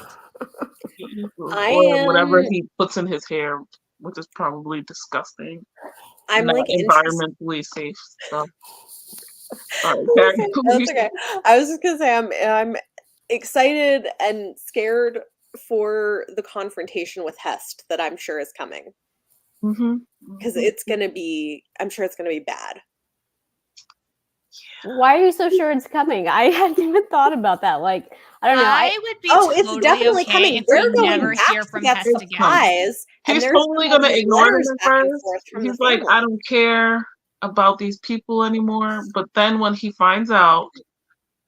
The evil. I Or whatever am. he puts in his hair, which is probably disgusting. I'm Not like environmentally safe stuff. Sorry, Carrie. That's okay. I was just gonna say I'm excited and scared for the confrontation with Hest that I'm sure is coming Mm-hmm. because it's gonna be. I'm sure it's gonna be bad. Why are you so sure it's coming? I hadn't even thought about that. Like, I don't know. I would be Oh, it's totally definitely okay coming. if They're we going never back hear to from get Hest again. supplies, and He's there's totally gonna gonna be ignore them letters at back and first. forth from He's the like, I family. don't care about these people anymore. But then when he finds out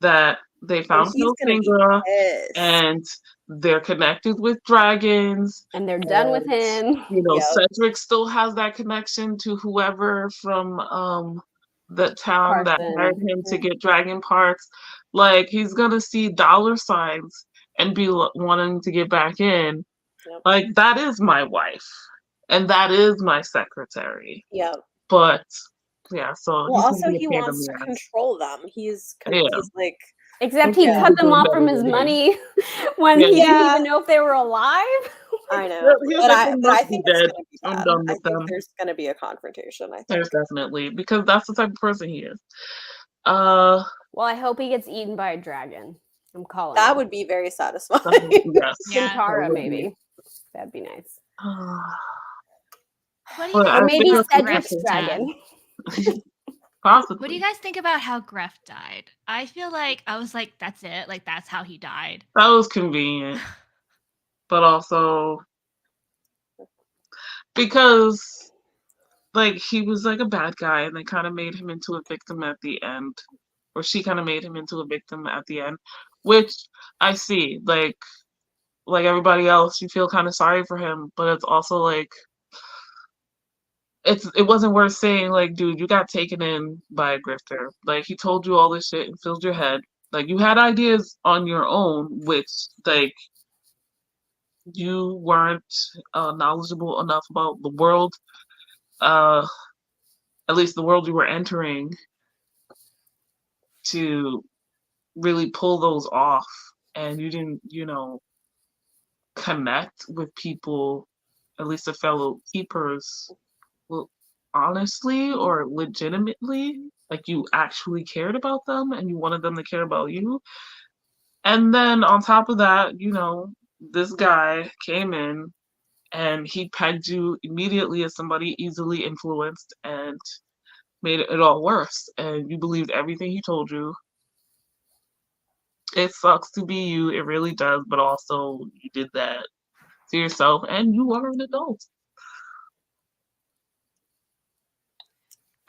that they Oh, found he's gonna be Hilfinger pissed. and they're connected with dragons, And they're done with and him. you know, Yep. Cedric still has that connection to whoever from the town that hired Carson. him to get dragon parts. Like, he's gonna see dollar signs and be wanting to get back in. Yep. Like, that is my wife and that is my secretary. Yep. But yeah, so Well, he's also gonna be he a pain in wants the to ass. control them. He's Yeah. like, Except he Yeah. cut them Doing off better from his than him. money when Yeah. he didn't Yeah. even know if they were alive. I know, Well, he was but like, they I must be think it's dead. gonna be I'm bad. done I with think them. there's gonna be a confrontation. I think. There's definitely, because that's the type of person he is. Uh, Well, I hope he gets eaten by a dragon. I'm calling That it. would be very satisfying. yes. Yeah. Kintara, that would maybe. That'd be nice. What do Well, you I Or guys think think maybe that's about Cedric's Gref's dragon. death? Possibly. What do you guys think about how Gref died? I feel like I was like, that's it. Like, that's how he died. That was convenient, but also because like he was like a bad guy, and they kind of made him into a victim at the end, or she kind of made him into a victim at the end, which I see. Like everybody else, you feel kind of sorry for him, but it's also like it wasn't worth saying like, dude, you got taken in by a grifter. Like, he told you all this shit and filled your head. Like, you had ideas on your own, which like you weren't knowledgeable enough about the world, at least the world you were entering, to really pull those off. And you didn't, connect with people, at least the fellow keepers, honestly or legitimately. Like, you actually cared about them and you wanted them to care about you. And then on top of that, this guy came in and he pegged you immediately as somebody easily influenced and made it all worse. And you believed everything he told you. It sucks to be you, it really does, but also you did that to yourself and you are an adult.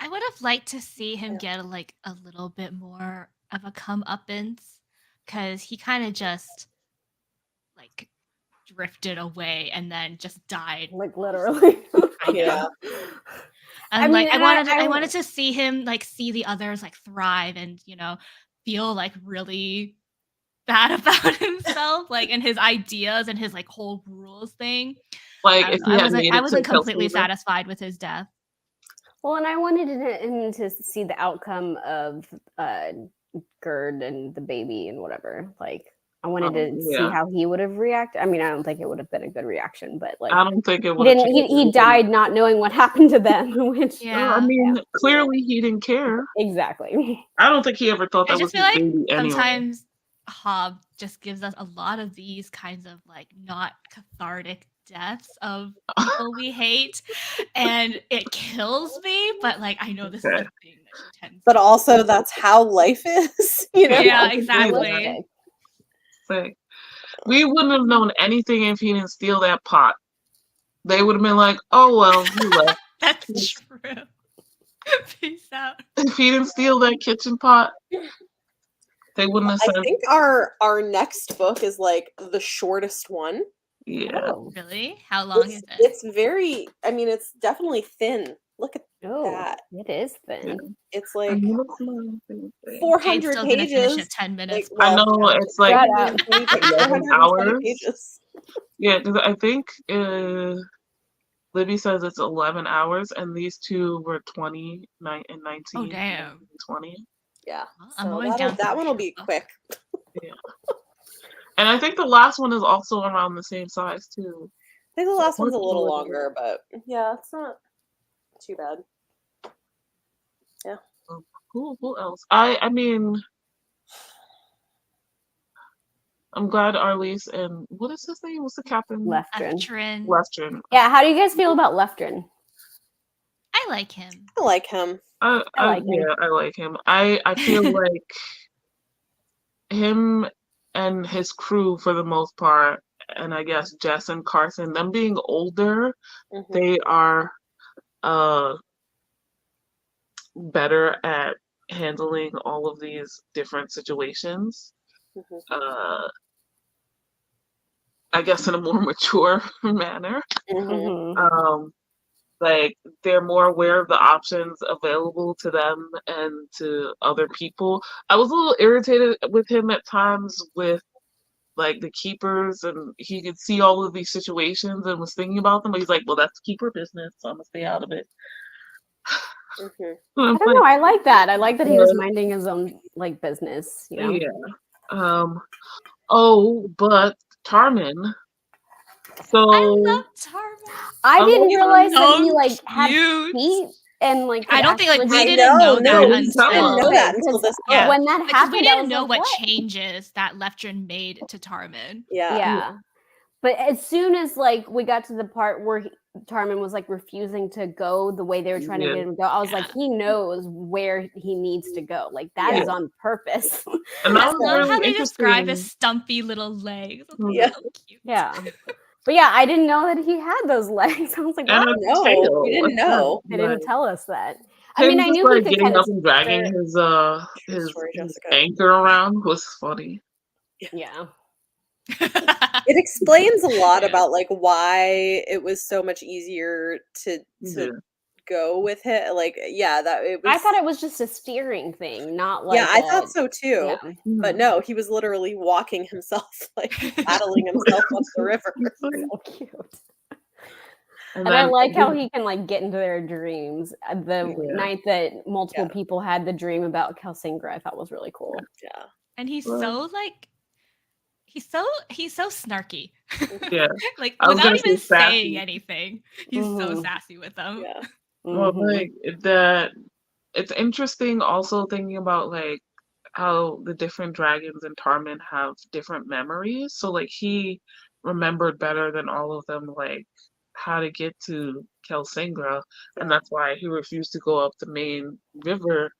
I would have liked to see him get like a little bit more of a comeuppance, because he kind of just like drifted away and then just died. Like, literally. Yeah. And like and I wanted to see him like see the others like thrive and feel like really bad about himself, like, and his ideas and his like whole rules thing. Like, if he had made it I wasn't to completely Hilfiger. satisfied with his death. Well, and I wanted him to see the outcome of Gerd and the baby and whatever. Like, I wanted to see how he would have reacted. I mean, I don't think it would have been a good reaction, but like, I don't think it would have changed. He died not knowing what happened to them. Which, Yeah. I mean, clearly he didn't care. Exactly. I don't think he ever thought that I was just feel his like baby anyway. sometimes Hobb just gives us a lot of these kinds of like not cathartic deaths of people we hate, and it kills me, but like I know this is a thing that she tends But to also that's how life is, Yeah, exactly. Like, we wouldn't have known anything if he didn't steal that pot. They would have been like, oh, well, he left. That's true. Peace out. If he didn't steal that kitchen pot, they wouldn't have I said, think our next book is like the shortest one. yeah. Oh, Really? How long is it? It's very, I mean, it's definitely thin. Look at oh, that. it is thin. It's I like mean, it's my favorite thing. 400 Jade's still gonna finish pages. it 10 minutes. I know, it's like Shut up. 11 420 hours. pages. Yeah, because I think Libby says it's 11 hours, and these two were 20 and 19. Oh, damn. And 20. Yeah. Well, I'm So always down for that a one will short be book. quick. Yeah. And I think the last one is also around the same size, too. I think the last one's a little Or- longer, but yeah, it's not too bad. Who else? I mean, I'm glad Arliss and what is his name? What's the captain? Leftrin. Eftrin. Western. Yeah, how do you guys feel about Leftrin? I like him. I like him. I like him. Yeah, I like him. I feel like him and his crew for the most part, and I guess Jess and Carson, them being older, Mhm. they are better at handling all of these different situations. Mhm. I guess in a more mature manner. Mhm. Mhm. Like they're more aware of the options available to them and to other people. I was a little irritated with him at times with like the keepers, and he could see all of these situations and was thinking about them, but he's like, well, that's keeper business, so I'm gonna stay out of it. Mhm. And I'm I don't know. I like that. I like that he was minding his own like business. You know. Yeah. Oh, but Tarmin. So I love Tarmin. I I didn't love realize that he So like had cute. feet and like. I could don't think like actually we I just- didn't know know, that no, we until didn't I didn't know Okay, that until because this Yeah. book. when that because happened, we I didn't was know like, what what? changes that Leftrin made to Tarmin. Yeah. But as soon as like we got to the part where Tarmin was like refusing to go the way they were trying to Yeah. get him to go, I was like, Yeah. he knows where he needs to go. Like that Yeah. is on purpose. and that I was love really how they describe interesting. his stumpy little legs. That's Yeah. so cute. Yeah. But yeah, I didn't know that he had those legs. I was like, And what? a No, tail. we didn't know. They didn't tell us that. I Him mean, I just knew he like could getting kind of up and dragging his True story, Jessica. anchor around was funny. Yeah. It explains a lot Yeah. about like why it was so much easier to Yeah. go with it. Like, yeah, that it was. I thought it was just a steering thing, not like Yeah, I thought so too. Yeah. But no, he was literally walking himself, like paddling himself up the river. So cute. And And I then like how he can like get into their dreams. The Yeah. night that multiple Yeah. people had the dream about Kelsingra, I thought was really cool. Yeah. And he's Well- so like he's so snarky. Yeah. Like I was without gonna even say sassy. saying anything. He's so Mhm. sassy with them. Yeah. Well, Mhm. like that, it's interesting also thinking about like how the different dragons in Tarmin have different memories. So like he remembered better than all of them, like how to get to Kelsingra, and that's why he refused to go up the main river.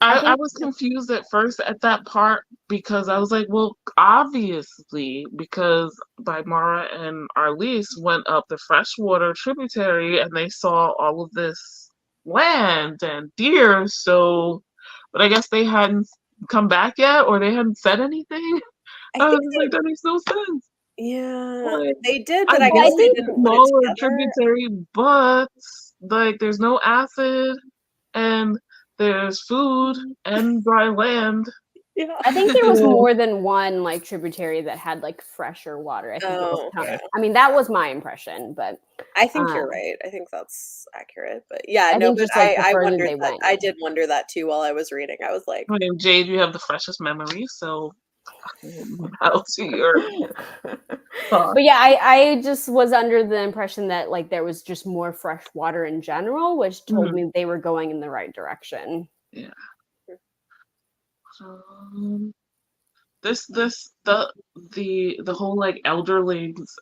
I was confused at first at that part because I was like, well, obviously, because Mara and Arliss went up the freshwater tributary and they saw all of this land and deer, so, but I guess they hadn't come back yet or they hadn't said anything. I was think just like, that makes no sense. Yeah, Like, they did, I but I guess guess they it's a didn't put it smaller together. tributary, but like there's no acid and there's food and dry land. Yeah. I think there was Yeah. more than one like tributary that had like fresher water. I think it was Oh, kind yeah. of, I mean, that was my impression, but I think you're Um, right. I think that's accurate. But yeah, I no, think but just, like, the I further wondered they that. went. I did wonder that too while I was reading. I was like, I mean, Jade, you have the freshest memory, so I'll see your thoughts. But yeah, I just was under the impression that like there was just more fresh water in general, which told me they were going in the right direction. Yeah. The whole like elderlings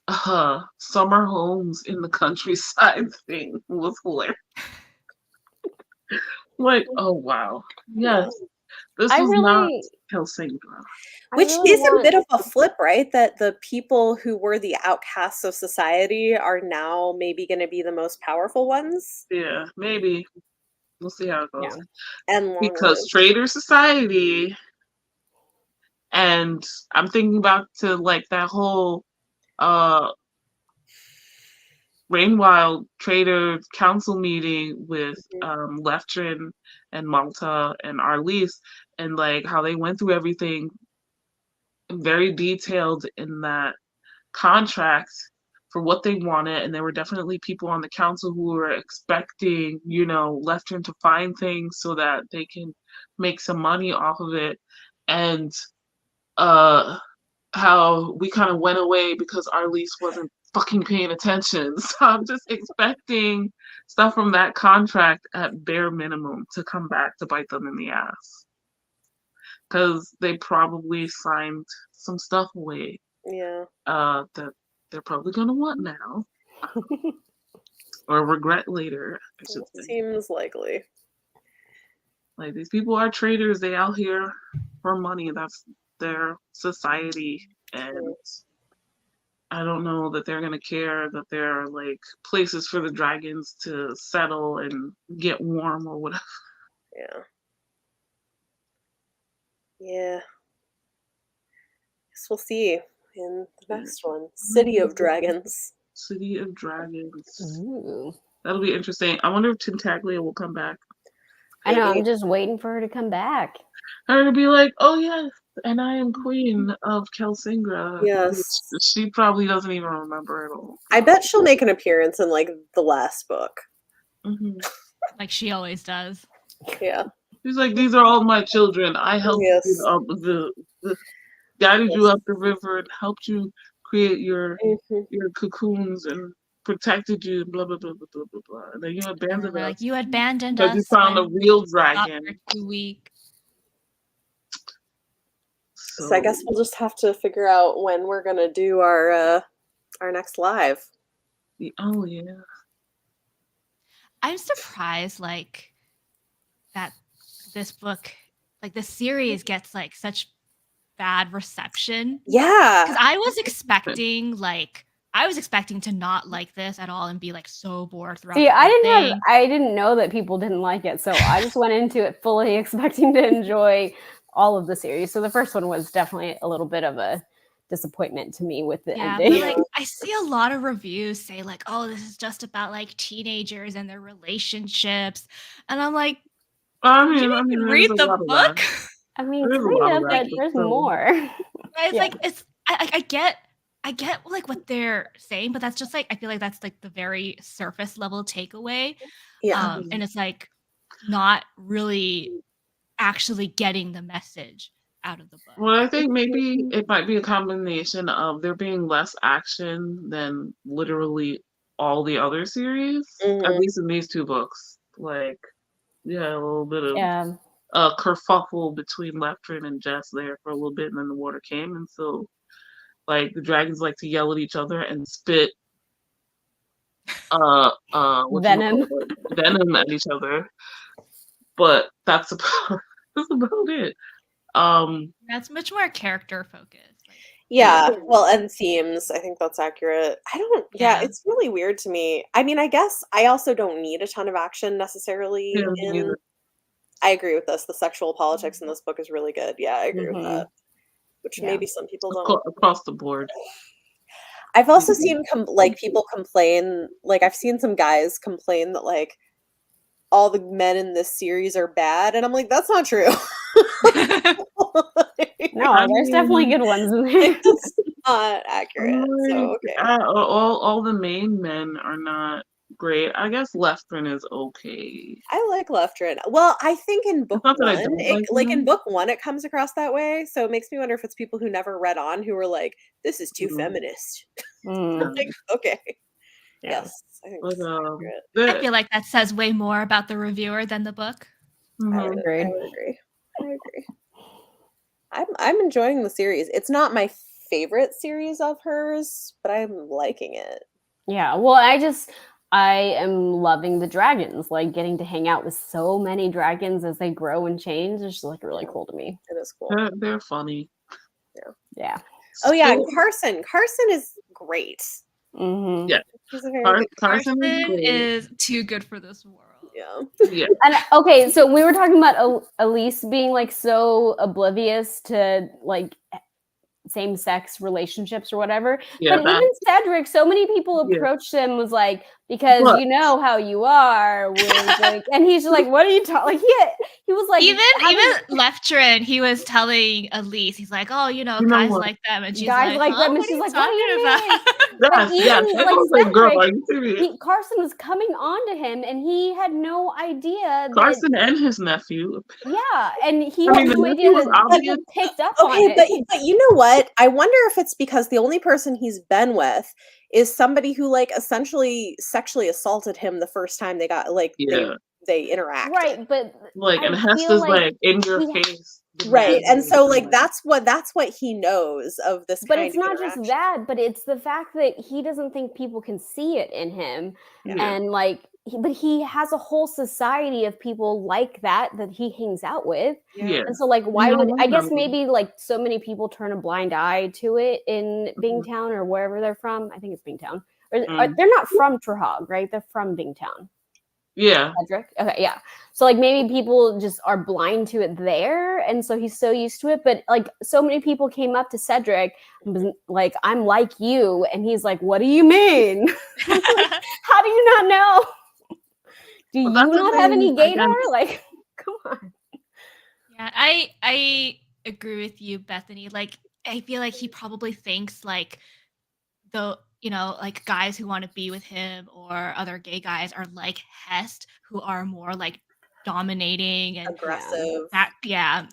summer homes in the countryside thing was hilarious. Like, oh wow. Yes. This I was not really, Helsingra. I Which really is a want. bit of a flip, right? That the people who were the outcasts of society are now maybe going to be the most powerful ones Yeah, maybe. We'll see how it goes. Yeah. and long Because lived. Trader Society, and I'm thinking back to like that whole uh Rain Wild Trader Council meeting with Mhm. Leftrin and Malta and Arlise, and like how they went through everything very detailed in that contract for what they wanted, and there were definitely people on the council who were expecting, you know, Leftrin to find things so that they can make some money off of it, and uh how we kind of went away because Arlise wasn't fucking paying attention. So I'm just expecting stuff from that contract at bare minimum to come back to bite them in the ass, because they probably signed some stuff away Yeah. that they're probably gonna want now or regret later, I should say. Seems likely. Like, these people are traders. They out here for money. That's their society, and I don't know that they're gonna care that there are like places for the dragons to settle and get warm or whatever. Yeah. Yeah. Guess we'll see in the next one. City of Dragons. City of Dragons. Ooh. That'll be interesting. I wonder if Tintaglia will come back. I know. Maybe. I'm just waiting for her to come back. Her to be like, oh yes, and I am queen of Kelsingra. Yes. Which she probably doesn't even remember at all. I bet she'll make an appearance in like the last book. Hmm. Like she always does. Yeah. She's like, these are all my children. I helped Yes. you up the guided you up the river and helped you create your cocoons and protected you, blah blah blah blah blah blah blah. And then you And then abandoned they're us like, you abandoned because you us found a when real we thought dragon. we're too weak. So I guess we'll just have to figure out when we're gonna do our next live. Oh yeah. I'm surprised, like, that this book, like, this series gets like such bad reception. Yeah. Because I was expecting, like, I was expecting to not like this at all and be like so bored throughout. See, the whole I thing. didn't know that people didn't like it, so I just went into it fully expecting to enjoy all of the series. So the first one was definitely a little bit of a disappointment to me with the ending. But like I see a lot of reviews say like, oh, this is just about like teenagers and their relationships, and I'm like, I did mean, you even there's read a the lot of book? that. I mean, There's a lot kind of of, that, but there's so- more. It's like I get like what they're saying, but that's just like I feel like that's like the very surface level takeaway. Yeah. And it's like not really actually getting the message out of the book. Well, I think maybe it might be a combination of there being less action than literally all the other series, at least in these two books. Like, yeah, a little bit of Yeah. kerfuffle between Leftrin and Jess there for a little bit, and then the water came, and so like the dragons like to yell at each other and spit Venom. venom at each other. But that's about it. That's much more character focused. Like, Yeah. Well, and themes. I think that's accurate. Yeah. It's really weird to me. I mean, I guess I also don't need a ton of action necessarily Yeah, me neither. I agree with this. The sexual politics in this book is really good. Yeah, I agree with that. Which maybe some people don't. Across the board. I've also seen like people complain, like I've seen some guys complain that like all the men in this series are bad, and I'm like, that's not true. No, there's definitely good ones in there. It's not accurate. So okay. All the main men are not great. I guess Leftrin is okay. I like Leftrin. Well, I think in book It's not that I one, don't like in him. book one, it comes across that way. So it makes me wonder if it's people who never read on who were like, "This is too feminist." Like, okay, Yeah. yes, I think But, it's accurate. I feel like that says way more about the reviewer than the book. I would Agreed. agree. I'm enjoying the series. It's not my favorite series of hers, but I'm liking it. Yeah. Well, I am loving the dragons, like getting to hang out with so many dragons as they grow and change. It's just like really cool to me. It is cool. They're funny. Yeah. Oh yeah, and Still- Carson is great. Mm-hmm. Yeah. He's a very good Carson Carson great. is too good for this world. Yeah. Yeah. And okay, so we were talking about Elise being like so oblivious to like same-sex relationships or whatever. Yeah, But even Cedric, so many people Yeah. approached him was like, because What? you know how you are with like, and he's just like, what are you talking? Like he was like, Even how did- Leftrin, he was telling Elise, he's like, oh, you know, You know guys what? like them, and she's guys like huh? them, and What are she's you like, what do you talking mean? about? Yes, even, yes. like, I was like, girl, Cedric, are you serious? Carson was coming on to him, and he had no idea that. Carson and his nephew. Yeah, and he I had mean, the no idea nephew was that obvious. Cedric picked up on Okay, it. but you know what? I wonder if it's because the only person he's been with is somebody who like essentially sexually assaulted him the first time they got like Yeah. they interacted. Right, but Like, and I Hess feel is like in your he- face. Right. And demanding so like it. that's what he knows of this But kind it's of not just interaction. that, but it's the fact that he doesn't think people can see it in him. Yeah. And like, but he has a whole society of people like that he hangs out with. Yeah. And so like, why Yeah, would, I guess definitely. maybe like so many people turn a blind eye to it in Bingtown or wherever they're from. I think it's Bingtown. Or, they're not from Trahog, right? They're from Bingtown. Yeah. Cedric. Okay, yeah. So like maybe people just are blind to it there, and so he's so used to it. But like so many people came up to Cedric, and was like, "I'm like you," and he's like, "What do you mean? How do you not know? Do you Well, that's the not have any thing, gaydar? Like, come on." Yeah, I agree with you, Bethany. Like, I feel like he probably thinks like like guys who want to be with him or other gay guys are like Hest, who are more like dominating and Aggressive.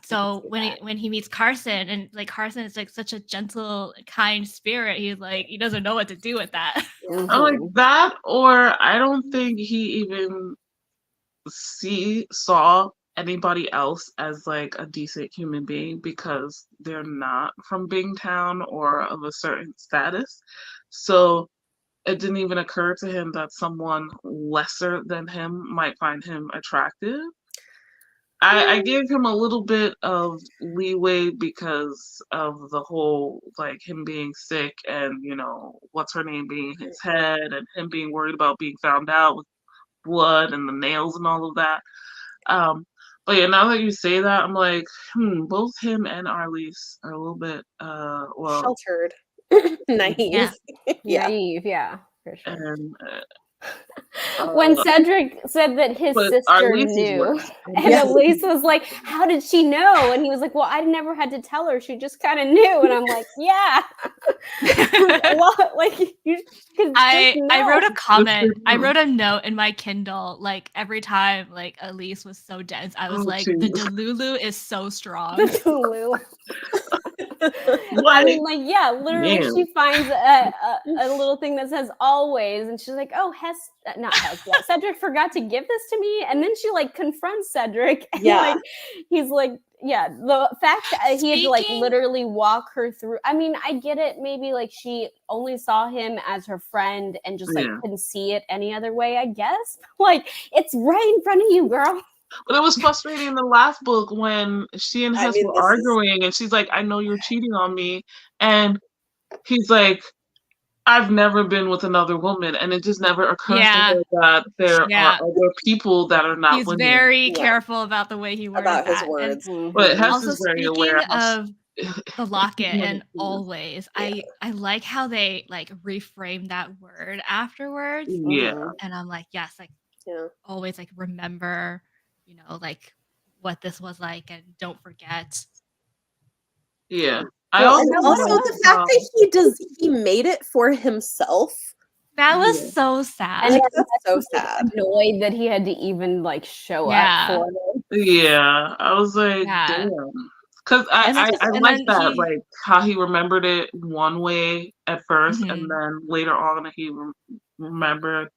So see when he meets Carson, and like Carson is like such a gentle, kind spirit, he's like he doesn't know what to do with that. I'm like that, or I don't think he even saw anybody else as like a decent human being because they're not from Bingtown or of a certain status. So it didn't even occur to him that someone lesser than him might find him attractive. I gave him a little bit of leeway because of the whole like him being sick and what's her name being in his head and him being worried about being found out with blood and the nails and all of that. But yeah, now that you say that, I'm like, both him and Arliss are a little bit Sheltered. Naive. Yeah. Naive, yeah, for sure. and When Cedric said that his but sister Arliss is knew, worse. and Yes. Elise was like, "How did she know?" And he was like, "Well, I never had to tell her; she just kind of knew." And I'm like, "Yeah, like you could." I wrote a comment. I true. wrote a note in my Kindle. Like every time, like Elise was so dense, I was Oh, like, jeez. the Delulu is so strong. Hulu. I Like, mean, like, yeah, literally, man. she finds a little thing that says "always," and she's like, "Oh, not Hess, yeah, Cedric forgot to give this to me," and then she like confronts Cedric, and Yeah. like he's like, yeah, the fact that he had to like Speaking- literally walk her through. I mean, I get it. Maybe like she only saw him as her friend and just like Yeah. couldn't see it any other way. I guess like it's right in front of you, girl. But it was frustrating in the last book when she and I Hess mean, were this is- arguing, and she's like, "I know you're cheating on me," and he's like, "I've never been with another woman," and it just never occurs Yeah. to her that there Yeah. are other people that are not He's women. very Yeah. careful about the way he words About his that. And words. But Hess also, is very speaking aware how of the locket Yeah. and always, I like how they like reframe that word afterwards. yeah, And I'm like, yes, like Yeah. always like remember, like what this was like, and don't forget. yeah. I Well, also and also love the fact how- that he made it for himself. That was Yeah. so sad. And Like, that's so sad. Annoyed that he had to even like show Yeah. up for them. Yeah, I was like, Yeah. damn. Because And I then like that, he- like how he remembered it one way at first, Mhm. and then later on he remembered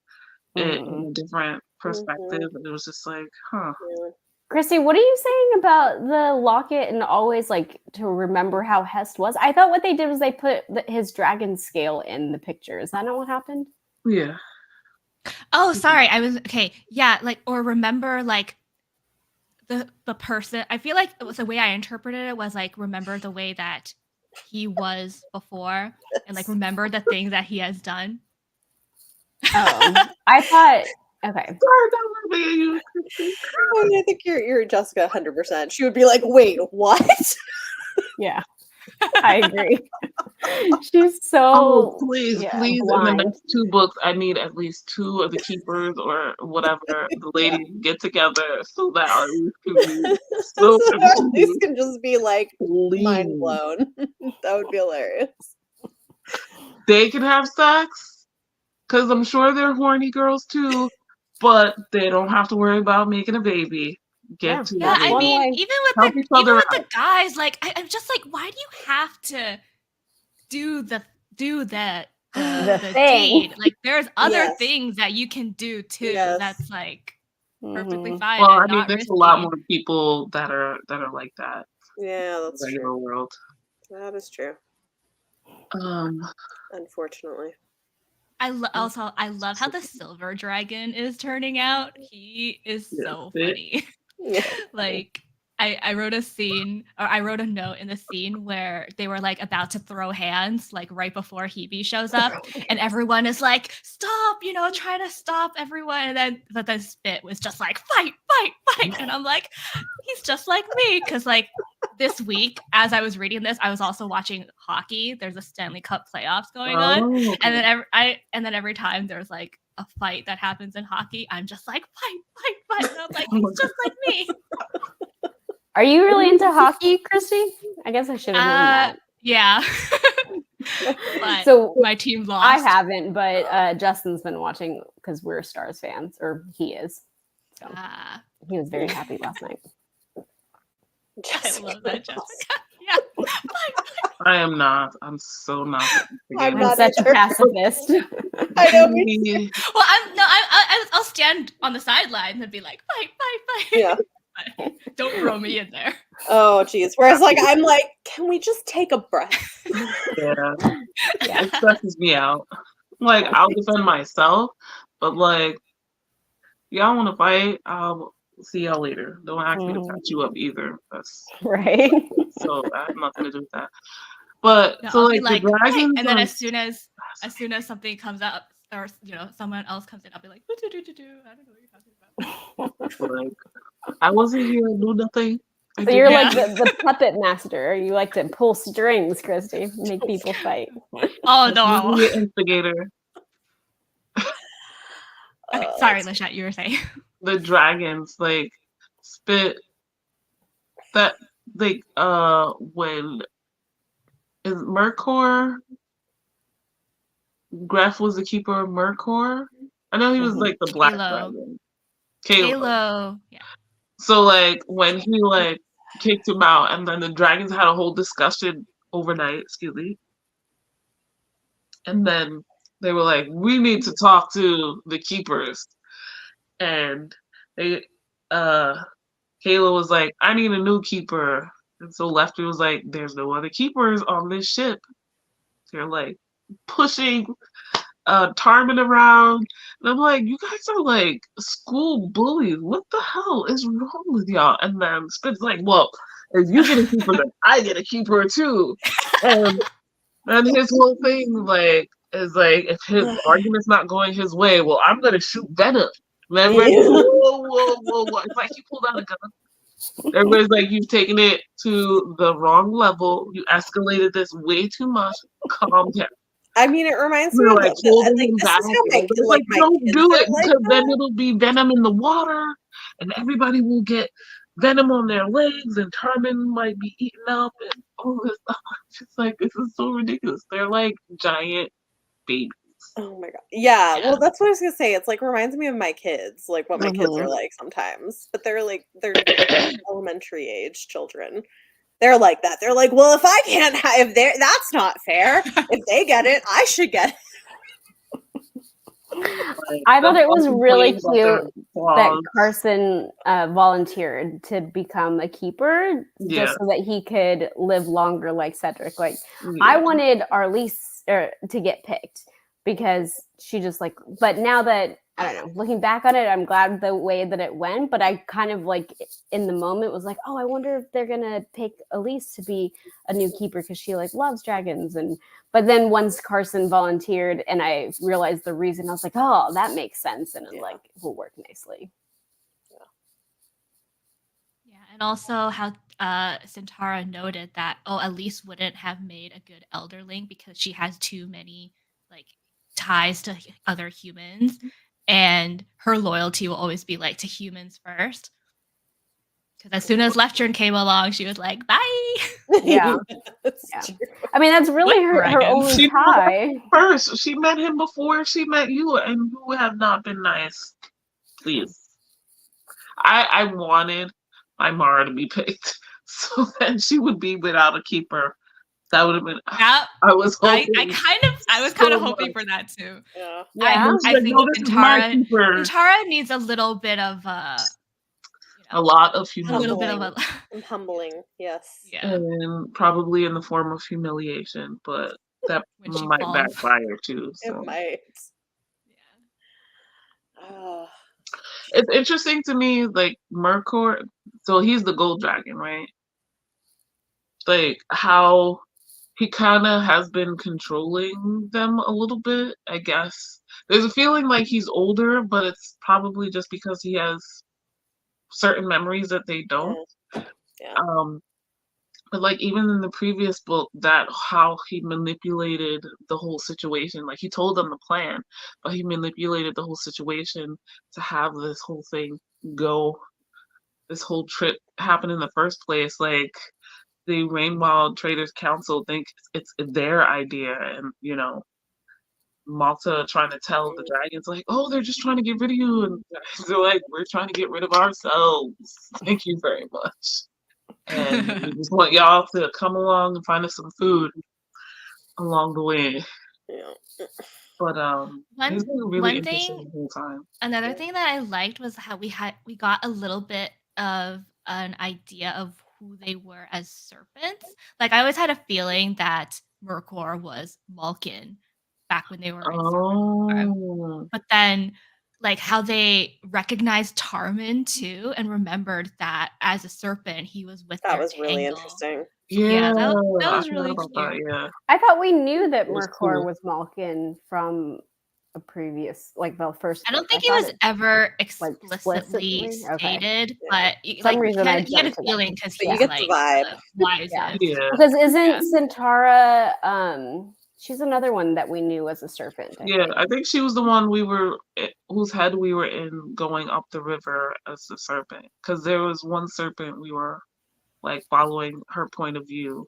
it in Mhm. a different perspective, and it was just like, huh. Yeah. Christy, what are you saying about the locket and always like to remember how Hest was? I thought what they did was they put his dragon scale in the picture. Is that not what happened? Yeah. Oh, sorry. I was okay. Yeah, like or remember like the person. I feel like it was the way I interpreted it was like remember the way that he was before and like remember the things that he has done. Oh, I thought. Okay. Sorry, that was being you. Oh, I think you're Jessica 100%. She would be like, "Wait, what?" Yeah, I agree. She's Oh, so please, yeah, please, in the blind. next 2 books, I need at least 2 of the keepers or whatever the ladies get together so that our Arlise can be so So at least confused. can just be like mind Please. blown. That would be hilarious. They can have sex, because I'm sure they're horny girls too, but they don't have to worry about making a baby. Get to Yeah, it, I one ladies. mean, way. Help each other out. the guys, like I'm just like, why do you have to do the The the thing. deed? Like there's other Yes. things that you can do too. Yes. That's like perfectly Mhm. fine Well, and I mean, not there's risky. a lot more people that are like that Yeah, in that's the regular true. world. That is true. Um, Unfortunately. I love how the silver dragon is turning out. He is yeah, so fit. funny. Yeah. Like I wrote I wrote a note in the scene where they were like about to throw hands, like right before Hebe shows up, and everyone is like, "Stop!" Try to stop everyone, and then Spit was just like, "Fight, fight, fight!" And I'm like, he's just like me, because like this week, as I was reading this, I was also watching hockey. There's a Stanley Cup playoffs going on, Oh, and then every time there's like a fight that happens in hockey, I'm just like, fight, fight, fight. And I'm like, he's just like me. Are you really into hockey, Christy? I guess I should have known that. Yeah. But So my team lost. I haven't, but Justin's been watching because we're Stars fans, or he is. So he was very happy last night. I love that, Jessica. Yeah. I am not. I'm so not. I'm I'm not such a either. pacifist. I know. Me. Well, I'll stand on the sidelines and be like, fight, fight, fight. Yeah. But don't throw me in there. Oh, geez. Whereas, like, I'm like, can we just take a breath? Yeah, Yeah. it stresses me out. Like, I'll defend myself, but like, y'all want to fight? I'll see y'all later. Don't ask me to patch you up either. That's Right. so I have nothing to do with that. But No, so I'll like be like, the dragons, hey. And then are- as soon as something comes up, or someone else comes in, I'll be like, I don't know what you're talking about. like, I wasn't here to do nothing. So you're Yeah. like the puppet master. You like to pull strings, Christy, make people fight. Oh no. The instigator. Okay, sorry, Lishat, you were saying. The dragons, like Spit. That like when is Mercor? Graf was the keeper of Mercor. I know he was like the black Kalo. dragon. Kalo. Yeah. So like when he like kicked him out, and then the dragons had a whole discussion overnight. Excuse me. And then they were like, "We need to talk to the keepers," and they Kayla was like, "I need a new keeper," and so Lefty was like, "There's no other keepers on this ship." They're like pushing Tarmin around. And I'm like, you guys are like school bullies. What the hell is wrong with y'all? And then Spit's like, well, if you get a keeper, then I get a keeper too. And his whole thing like is like, if his argument's not going his way, well, I'm gonna shoot Venom. And everybody's like, whoa. It's like he pulled out a gun. Everybody's like, you've taken it to the wrong level. You escalated this way too much. Calm down. I mean, it reminds me We're of like holding him this back. is how my my Don't kids do are it like because then that. it'll be venom in the water, and everybody will get venom on their legs, and Tarmin might be eaten up, and all this stuff. It's just like this is so ridiculous. They're like giant babies. Oh my god. Yeah, Yeah. well, that's what I was gonna say. It's like reminds me of my kids, like what my kids are Mhm. like sometimes. But they're elementary age children. They're like that. They're like, well, if I can't have, if they're, that's not fair. If they get it, I should get it. I thought it was really Complain about their cute that claws. Carson volunteered to become a keeper Yeah. just so that he could live longer like Cedric. Like Yeah. I wanted Arlise to get picked because she just like, but now that I don't know. Looking back on it, I'm glad the way that it went, but I kind of like in the moment was like, oh, I wonder if they're gonna pick Elise to be a new keeper because she like loves dragons. But then once Carson volunteered and I realized the reason, I was like, oh, that makes sense, and it like will work nicely. Yeah, and also how Sintara noted that Elise wouldn't have made a good elderling because she has too many like ties to other humans, and her loyalty will always be like to humans first. Because as soon as Lectern came along, she was like, "Bye." Yeah, True. I mean, that's really her dragons. only tie. First, she met him before she met you, and you have not been nice. Please. I wanted my Mara to be picked so that she would be without a keeper. That would have been. Yeah, I was hoping. I was kind of hoping for that too. Yeah. I think no, this is my keeper. Sintara needs a little bit of A lot of humility. a little bit of a humbling. Yes. yeah. And probably in the form of humiliation, but that When she might falls. backfire too. So. It might. Yeah. It's interesting to me, like Mercor. So he's the gold dragon, right? Like how he kind of has been controlling them a little bit, I guess. There's a feeling like he's older, but it's probably just because he has certain memories that they don't. Yeah. But like even in the previous book, that how he manipulated the whole situation. Like he told them the plan, but he manipulated the whole situation to have this whole thing go, this whole trip happen in the first place. Like the Rain Wild Traders Council think it's their idea, and Malta trying to tell the dragons like, oh, they're just trying to get rid of you, and they're like, we're trying to get rid of ourselves. Thank you very much. And we just want y'all to come along and find us some food along the way. Yeah. But he's been really interesting the whole time. Another thing that I liked was how we got a little bit of an idea of who they were as serpents. Like I always had a feeling that Mercor was Malkin back when they were in serpent form. But then like how they recognized Tarman too and remembered that as a serpent he was with That their was really tangle. interesting. Yeah, that was I really forgot cute. about that, yeah. I thought we knew that was Mercor cool. was Malkin from a previous, like the first. I don't book. think I it thought was ever explicitly? explicitly Okay. stated, Yeah. but some like reason I you had a jumped to that. feeling because But he's you get like the vibe. wisest. Yeah. Because isn't Sintara? She's another one that we knew as a serpent. I think she was the one whose head we were in going up the river as the serpent. Because there was one serpent we were like following her point of view.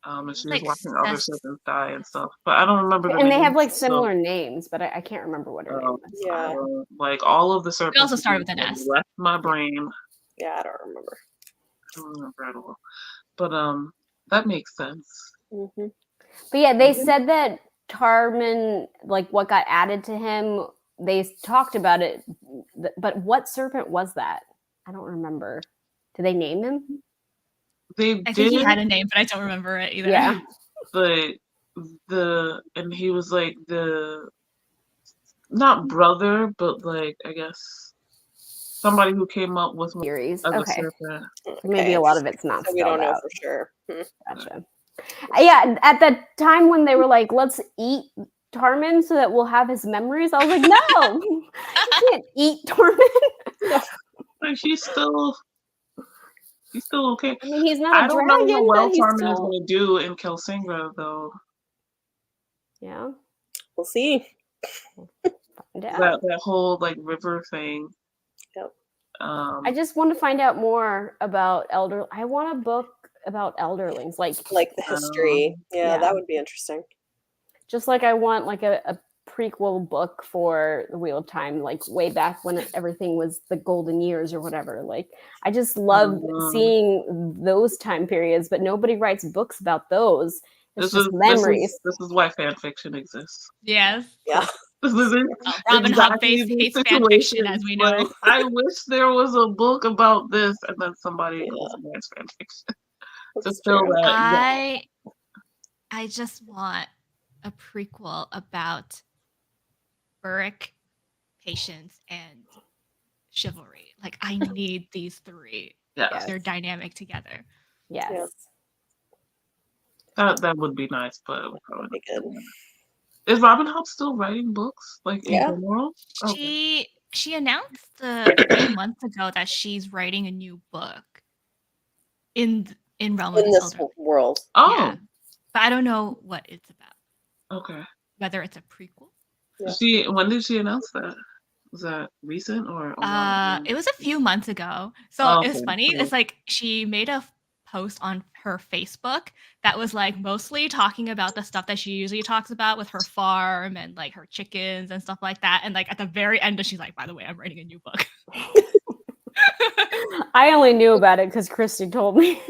And she was like watching other serpents die and stuff. But I don't remember the And they names, have like so- similar names, but I can't remember what her name was. Yeah. like all of the serpents also started with an S. left my brain. Yeah, I don't remember. I don't remember at all. But that makes sense. Mm-hmm. But yeah, they said that Tarman, like what got added to him, they talked about it. But what serpent was that? I don't remember. Did they name him? They I did, think he had a name, but I don't remember it either. Yeah. but and he was like not brother, but like I guess somebody who came up with Series. as a Okay. serpent. Maybe a lot of it's not So we spelled don't know out. for sure. Gotcha. Yeah, at the time when they were like, let's eat Tarman so that we'll have his memories, I was like, no, you can't eat Tarman. Like he's still okay. I mean, he's not I a don't know how dragon, well but he's Tarman is still... going to do in Kelsingra, though. Yeah. We'll see. Find out. That whole like river thing. Yep. I just want to find out more about I want a book about elderlings, like the history. yeah. That would be interesting. just like I want like a prequel book for the Wheel of Time, like way back when everything was the golden years or whatever. Like I just love seeing those time periods, but nobody writes books about those. It's just memories. This is why fan fiction exists. Yes. Yeah. This isn't Robin Hobb exactly hates fan fiction, as we know. like, I wish there was a book about this, and then somebody else writes fan fiction. That's to fill true. that. I just want a prequel about Beric patience, and chivalry. Like, I need these three. Yes. They're dynamic together. Yes. Yeah. That would be nice, but it would probably Be good. Is Robin Hobb still writing books? Like in Yeah. general? Okay. She announced a few months ago that she's writing a new book in Realm of In the this Elder. world. Oh, Yeah. But I don't know what it's about. okay. Whether it's a prequel. Yeah. When did she announce that? Was that recent or a while ago? It was a few months ago. So Oh, it's okay. funny. It's like she made a post on her Facebook that was like mostly talking about the stuff that she usually talks about with her farm and like her chickens and stuff like that. And like at the very end, she's like, by the way, I'm writing a new book. I only knew about it because Christy told me.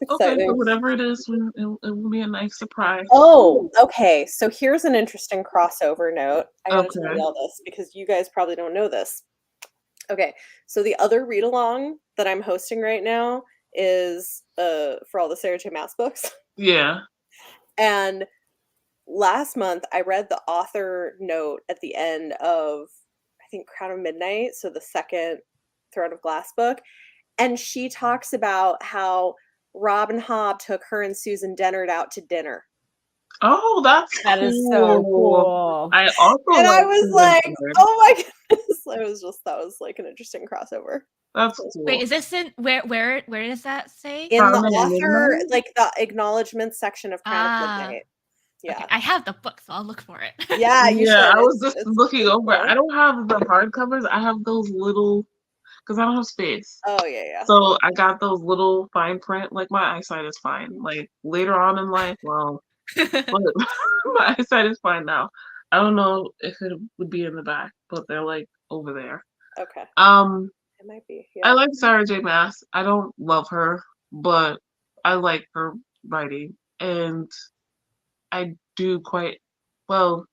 It's Okay, exciting. so whatever it is, it will be a nice surprise. Oh, okay. So here's an interesting crossover note. I gotta tell Okay. you all this because you guys probably don't know this. Okay, so the other read along that I'm hosting right now is for all the Sarah J. Maas books. Yeah. And last month I read the author note at the end of, I think, Crown of Midnight, so the second Throne of Glass book. And she talks about how Robin Hobb took her and Susan Dennard out to dinner. Oh, that's That is so cool. I also And I like was Susan like, Dennard. oh my goodness. That was like an interesting crossover. That's cool. Wait, is this in where does that say? In the Crown of author, Midnight? like the acknowledgement section of Crown of Midnight. Yeah. Okay, I have the book, so I'll look for it. Yeah, you should. I was It's just looking really over. cool. I don't have the hardcovers. I have those little, because I don't have space. Oh yeah. So I got those little fine print. Like my eyesight is fine. Like later on in life, well, but my eyesight is fine now. I don't know if it would be in the back, but they're like over there. Okay. It might be. Yeah. I like Sarah J. Maas. I don't love her, but I like her writing, and I do quite well.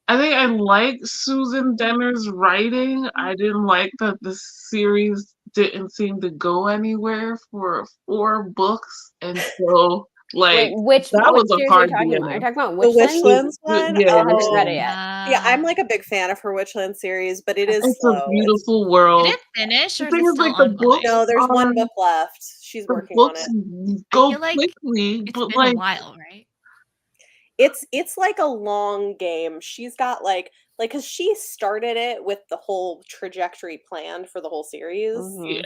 I think I like Susan Dennard's writing. I didn't like that the series didn't seem to go anywhere for 4 books, and so Wait, like which that was a series are hard you talking about? Are you beginning. talking about The Witchlands? Witchlands one? Yeah, I haven't read it Witchlands. yet. Yeah, I'm like a big fan of her Witchland series, but it is It's slow. a beautiful world. Did it finish The or is thing it is, still like the ongoing? books, No, there's one book left. She's the working on books it. go feel like quickly, It's but been like a while, right? It's like a long game. She's got like because she started it with the whole trajectory planned for the whole series. yeah.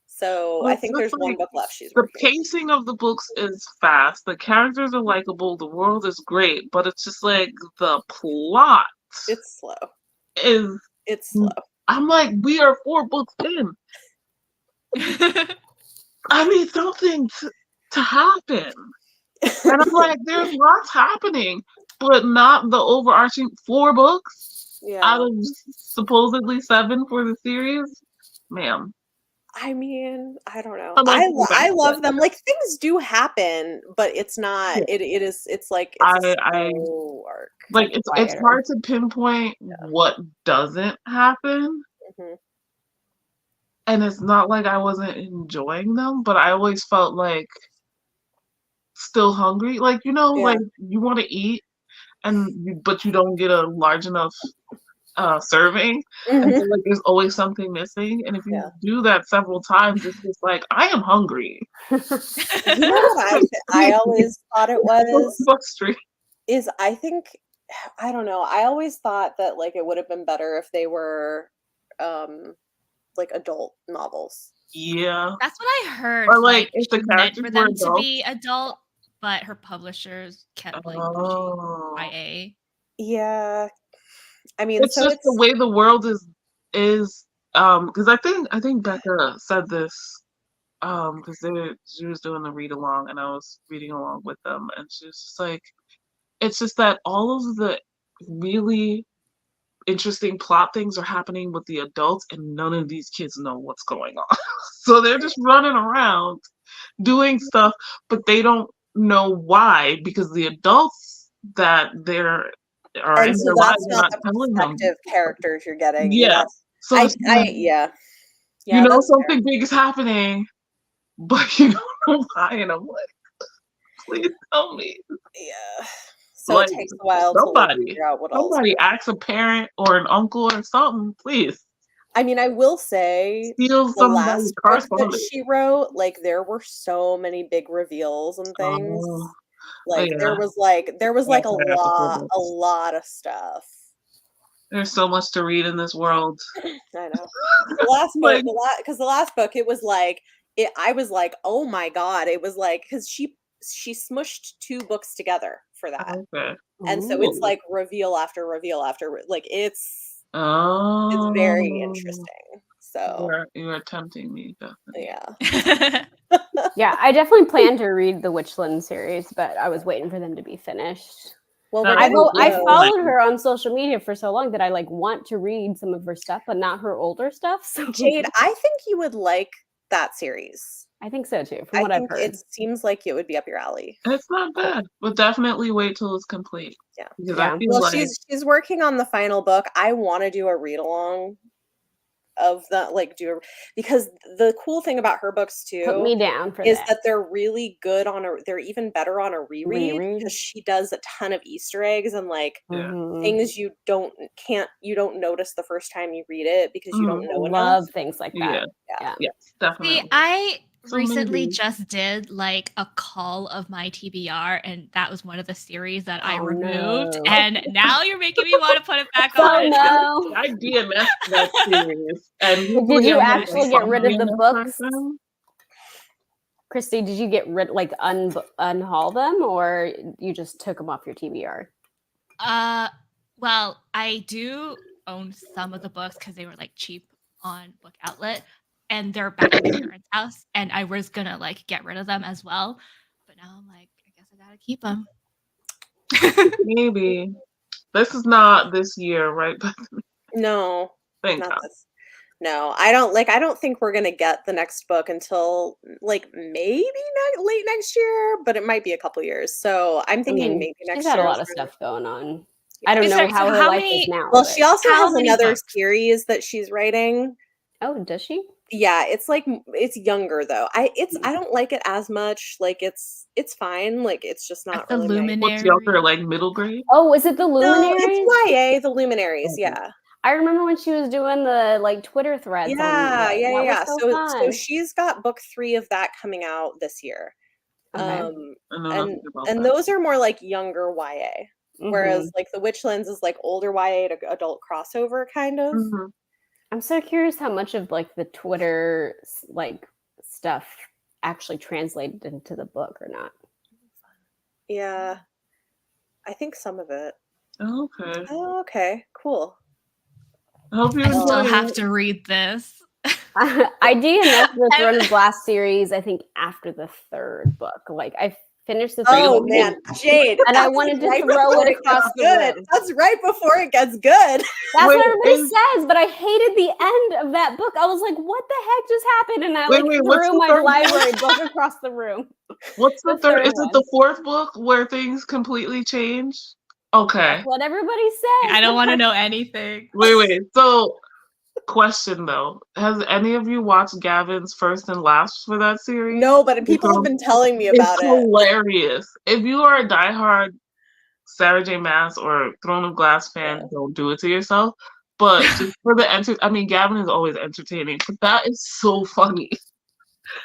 So Well, I think it's there's just one like book left she's the working on. pacing of the books is fast. The characters are likable. The world is great, but it's just like the plot It's slow. is. It's slow. I'm like, we are 4 books in. I need something to happen, and I'm like, there's lots happening, but not the overarching 4 books out Yeah. of supposedly 7 for the series, ma'am. I mean, I don't know. I'm like, I love them. Like things do happen, but it's not. Yeah. It's like it's a I slow arc. like it's quieter. hard to pinpoint what doesn't happen, Mhm. and it's not like I wasn't enjoying them, but I always felt like still hungry. Like Yeah. like you want to eat, but you don't get a large enough serving, and Mhm. so like there's always something missing. And if you Yeah. do that several times, it's just like I am hungry. You know what I always thought it was Frustrating. is I think I don't know. I always thought that like it would have been better if they were like adult novels. That's what I heard. Or, like, if the she meant characters for were them to be adult, but her publishers kept like pushing Oh. YA. Yeah. I mean, It's so just the way the world is because I think Becca said this because she was doing the read along and I was reading along with them, and she was just like, it's just that all of the really interesting plot things are happening with the adults and none of these kids know what's going on. So they're just running around doing stuff, but they don't know why, because the adults that are in and so their that's lives are not not the telling them. perspective characters you're getting. Yeah. So I it's like, yeah. you Yeah, know that's fair. something big is happening, but you don't know why, and I'm like, please tell me. Yeah. So Like, it takes a while to like, figure out what else. somebody ask a parent or an uncle or something, please. I mean, I will say Steal the somebody's last book that correspondence. she wrote, like there were so many big reveals and things. Oh, Like yeah. there was like That's a what I have to lot put of stuff. There's so much to read in this world. I know. The last Like- book, because the last book, it was like I was like, oh my god! It was like because she smushed 2 books together for that, Okay. and so it's Ooh. like reveal after reveal after like it's Oh, very interesting. So you are tempting me, definitely. yeah. Yeah, I definitely planned to read the Witchland series, but I was waiting for them to be finished. Well, That we're was getting I close. followed her on social media for so long that I like want to read some of her stuff, but not her older stuff. So Jade, I think you would like that series. I think so too, from I what I've think heard. it seems like it would be up your alley. It's not bad, but definitely wait till it's complete. Yeah. Because Yeah. I feel Well, like she's working on the final book. I want to do a read along of the like because the cool thing about her books Put too me down for is that. that they're really good they're even better on a reread Reread? because she does a ton of Easter eggs and like Yeah. Mhm. things you don't notice the first time you read it because you don't I know enough. love things like that. Yeah. Yeah. Yes, definitely. See, I So recently maybe- just did like a call of my TBR, and that was one of the series that I Oh, removed. no. And now you're making me want to put it back Oh on. no. I DNF that series. And Did you I'm like, actually get rid of the DNF books? person? Christy, did you get rid like unhaul them, or you just took them off your TBR? Well, I do own some of the books because they were like cheap on Book Outlet, and they're back at my parents' house, and I was gonna like get rid of them as well, but now I'm like, I guess I gotta keep them. Maybe. This is not this year, right? But No, thank not God. this. No, I don't think we're gonna get the next book until like maybe late next year, but it might be a couple years. So I'm thinking maybe next she's year. had a lot of is stuff going on. I don't Is know there- how so her how life many- is now. Well, but- she also How has many another books? series that she's writing. Oh, does she? Yeah, it's like it's younger though. I don't like it as much. Like it's fine. Like it's just not The really my. Luminary. What's younger, like middle grade? Oh, is it the No, Luminaries? it's YA, the Luminaries. Okay. Yeah. I remember when she was doing the like Twitter threads. Yeah, on yeah, that yeah. Was so So fun. she's got book 3 of that coming out this year. Okay. I know nothing about And that. those are more like younger YA. Whereas Mhm. like the Witchlands is like older YA to adult crossover kind of. Mhm. I'm so curious how much of like the Twitter like stuff actually translated into the book or not. Yeah. I think some of it. Okay. Oh, okay. Cool. I hope you I still enjoy have it. to read this. I DNF'd the Throne of Glass series, I think, after the 3rd book. Like I finished the Oh third man, Jade. and I that's wanted to right throw before it across gets the good. room. That's right before it gets good. That's Wait, what everybody is- says, but I hated the end of that book. I was like, what the heck just happened? And I Wait, like what's threw the my third book? library book across the room. What's the the third? third Is it the one. 4th book where things completely change? Okay. That's what everybody says. I don't want to know anything. Wait. So, question though: has any of you watched Gavin's first and last for that series? No, but people have been telling me about It's it. hilarious. If you are a diehard Sarah J. Maas or Throne of Glass fan, Yeah. don't do it to yourself. But just for the I mean, Gavin is always entertaining, but that is so funny.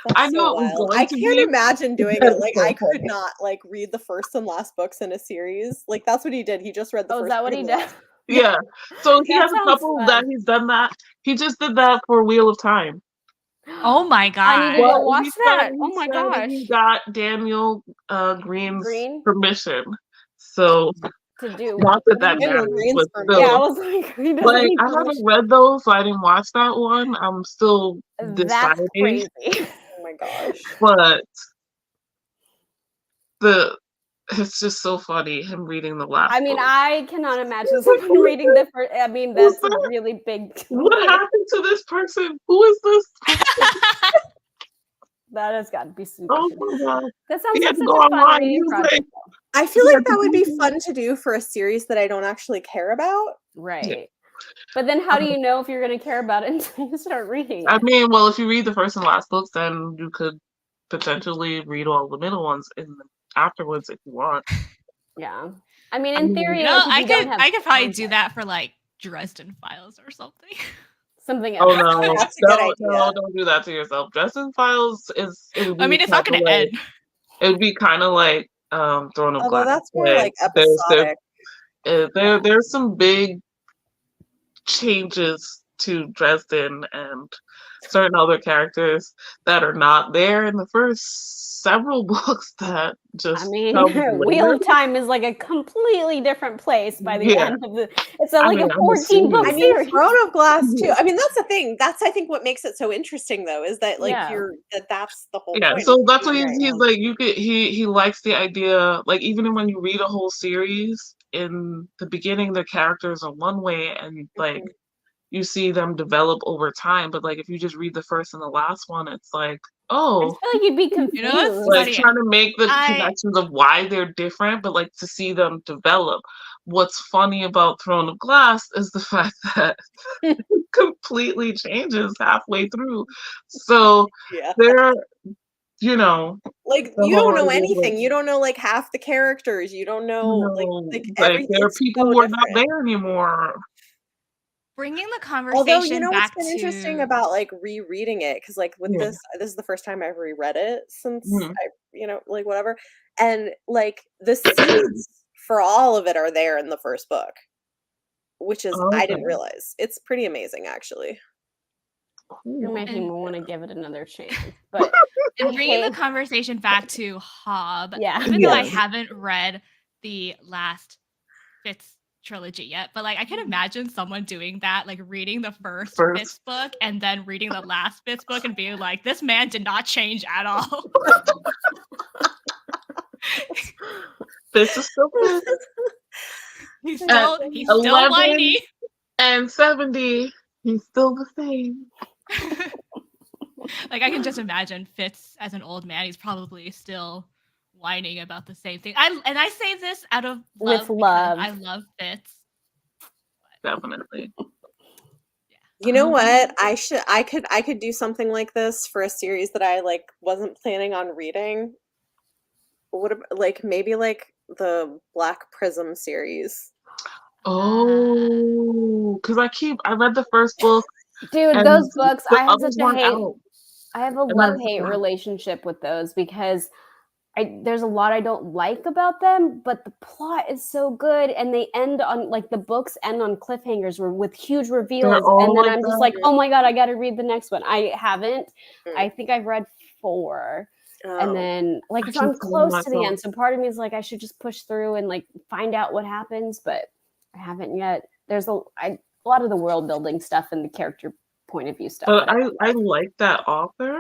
That's I knew so it was wild. going I to can't be. imagine doing That's it. Like so I could funny. not like read the first and last books in a series. Like that's what he did. He just read the Oh, is first. that what book he and the did? last. Yeah. So he That has a sounds couple fun. that he's done that. He just did that for Wheel of Time. Oh my I god. need to go Well, watch he that. said- Oh he my said gosh. He got Daniel Green's Green? permission. So To do not that that Daniel matters, Green's but permission. still. Yeah, I was like, he doesn't Like need I haven't permission. read those, so I didn't watch that one. I'm still That's deciding, crazy. Oh my gosh. but it's just so funny him reading the last. I mean, book. I cannot imagine It's like, someone reading the first. I mean, Who's that's a that? really big. What happened to this person? Who is this? That has got to be super. Oh cool. my god! That sounds He like had to such go a fun online. reading He was project. like, I feel Yeah, like that would be because- fun to do for a series that I don't actually care about. Right. But then how do you know if you're going to care about it until you start reading it? I mean, well, if you read the first and last books, then you could potentially read all the middle ones afterwards if you want. Yeah. I mean, I in mean, theory, You know, like if you don't have I could probably do context, that for like Dresden Files or something. something oh else. no, That's a good idea. don't do that to yourself. Dresden Files it would I be mean, it's kind not of going to like end. it would be kind of like Throne of Although Glass. that's more Like like episodic. there's some big changes to Dresden and certain other characters that are not there in the first several books that I just mean, come Wheel later. of Time is like a completely different place by the Yeah, end of the. It's I like mean, a I'm 14 book I assuming. mean, series. Throne of Glass too. Yeah. I mean, that's the thing. That's I think what makes it so interesting, though, is that like Yeah. that's the whole Yeah, point. so Is that's what you're right. he's like. You could he likes the idea. Like even when you read a whole series, in the beginning, the characters are one way, and like Mhm. you see them develop over time. But like if you just read the first and the last one, it's like, I oh, just feel like you'd be You know what's confused. like funny? trying to make the I connections of why they're different, but like to see them develop. What's funny about Throne of Glass is the fact that it completely changes halfway through. So Yeah. there, you know, Like the you whole don't know idea of like, anything. You don't know like half the characters. You don't know like like every. there are It's people so who are not different. there anymore. bringing the Although you conversation know what's back been interesting to about like rereading it, because like with Yeah. this is the first time I've reread it since Mhm. I like whatever, and like the seeds for all of it are there in the first book, which is I Okay. didn't realize. It's pretty amazing actually. You're Cool. making me and want to give it another chance. But and I bringing the hate. conversation back to Hobb. Yeah. Even though I Yes. haven't read the last Fitz trilogy yet, but like I can imagine someone doing that, like reading the first First, Fitz book and then reading the last Fitz book and being like, this man did not change at all. this is still good. he's At he's still 11 whiny. and 70, he's still the same. Like I can just imagine Fitz as an old man, he's probably still whining about the same thing. And I say this out of love With because love. I love Fitz. Definitely. You know what? I could do something like this for a series that I like wasn't planning on reading. Like maybe like the Black Prism series. Oh, because I read the first book Dude, and those books, the I have such others a weren't hate. out. I have a And I love-hate forgot. relationship with those because there's a lot I don't like about them, but the plot is so good and they end on like the books end on cliffhangers with huge They're reveals. all And then like I'm just that. like, oh my God, I got to read the next one. I haven't. Mm. I think I've read 4. And Oh. then like I so I'm keep telling close to the myself. end. So part of me is like I should just push through and like find out what happens, but I haven't yet. There's a lot of the world building stuff and the character point of view stuff. But that I like that author.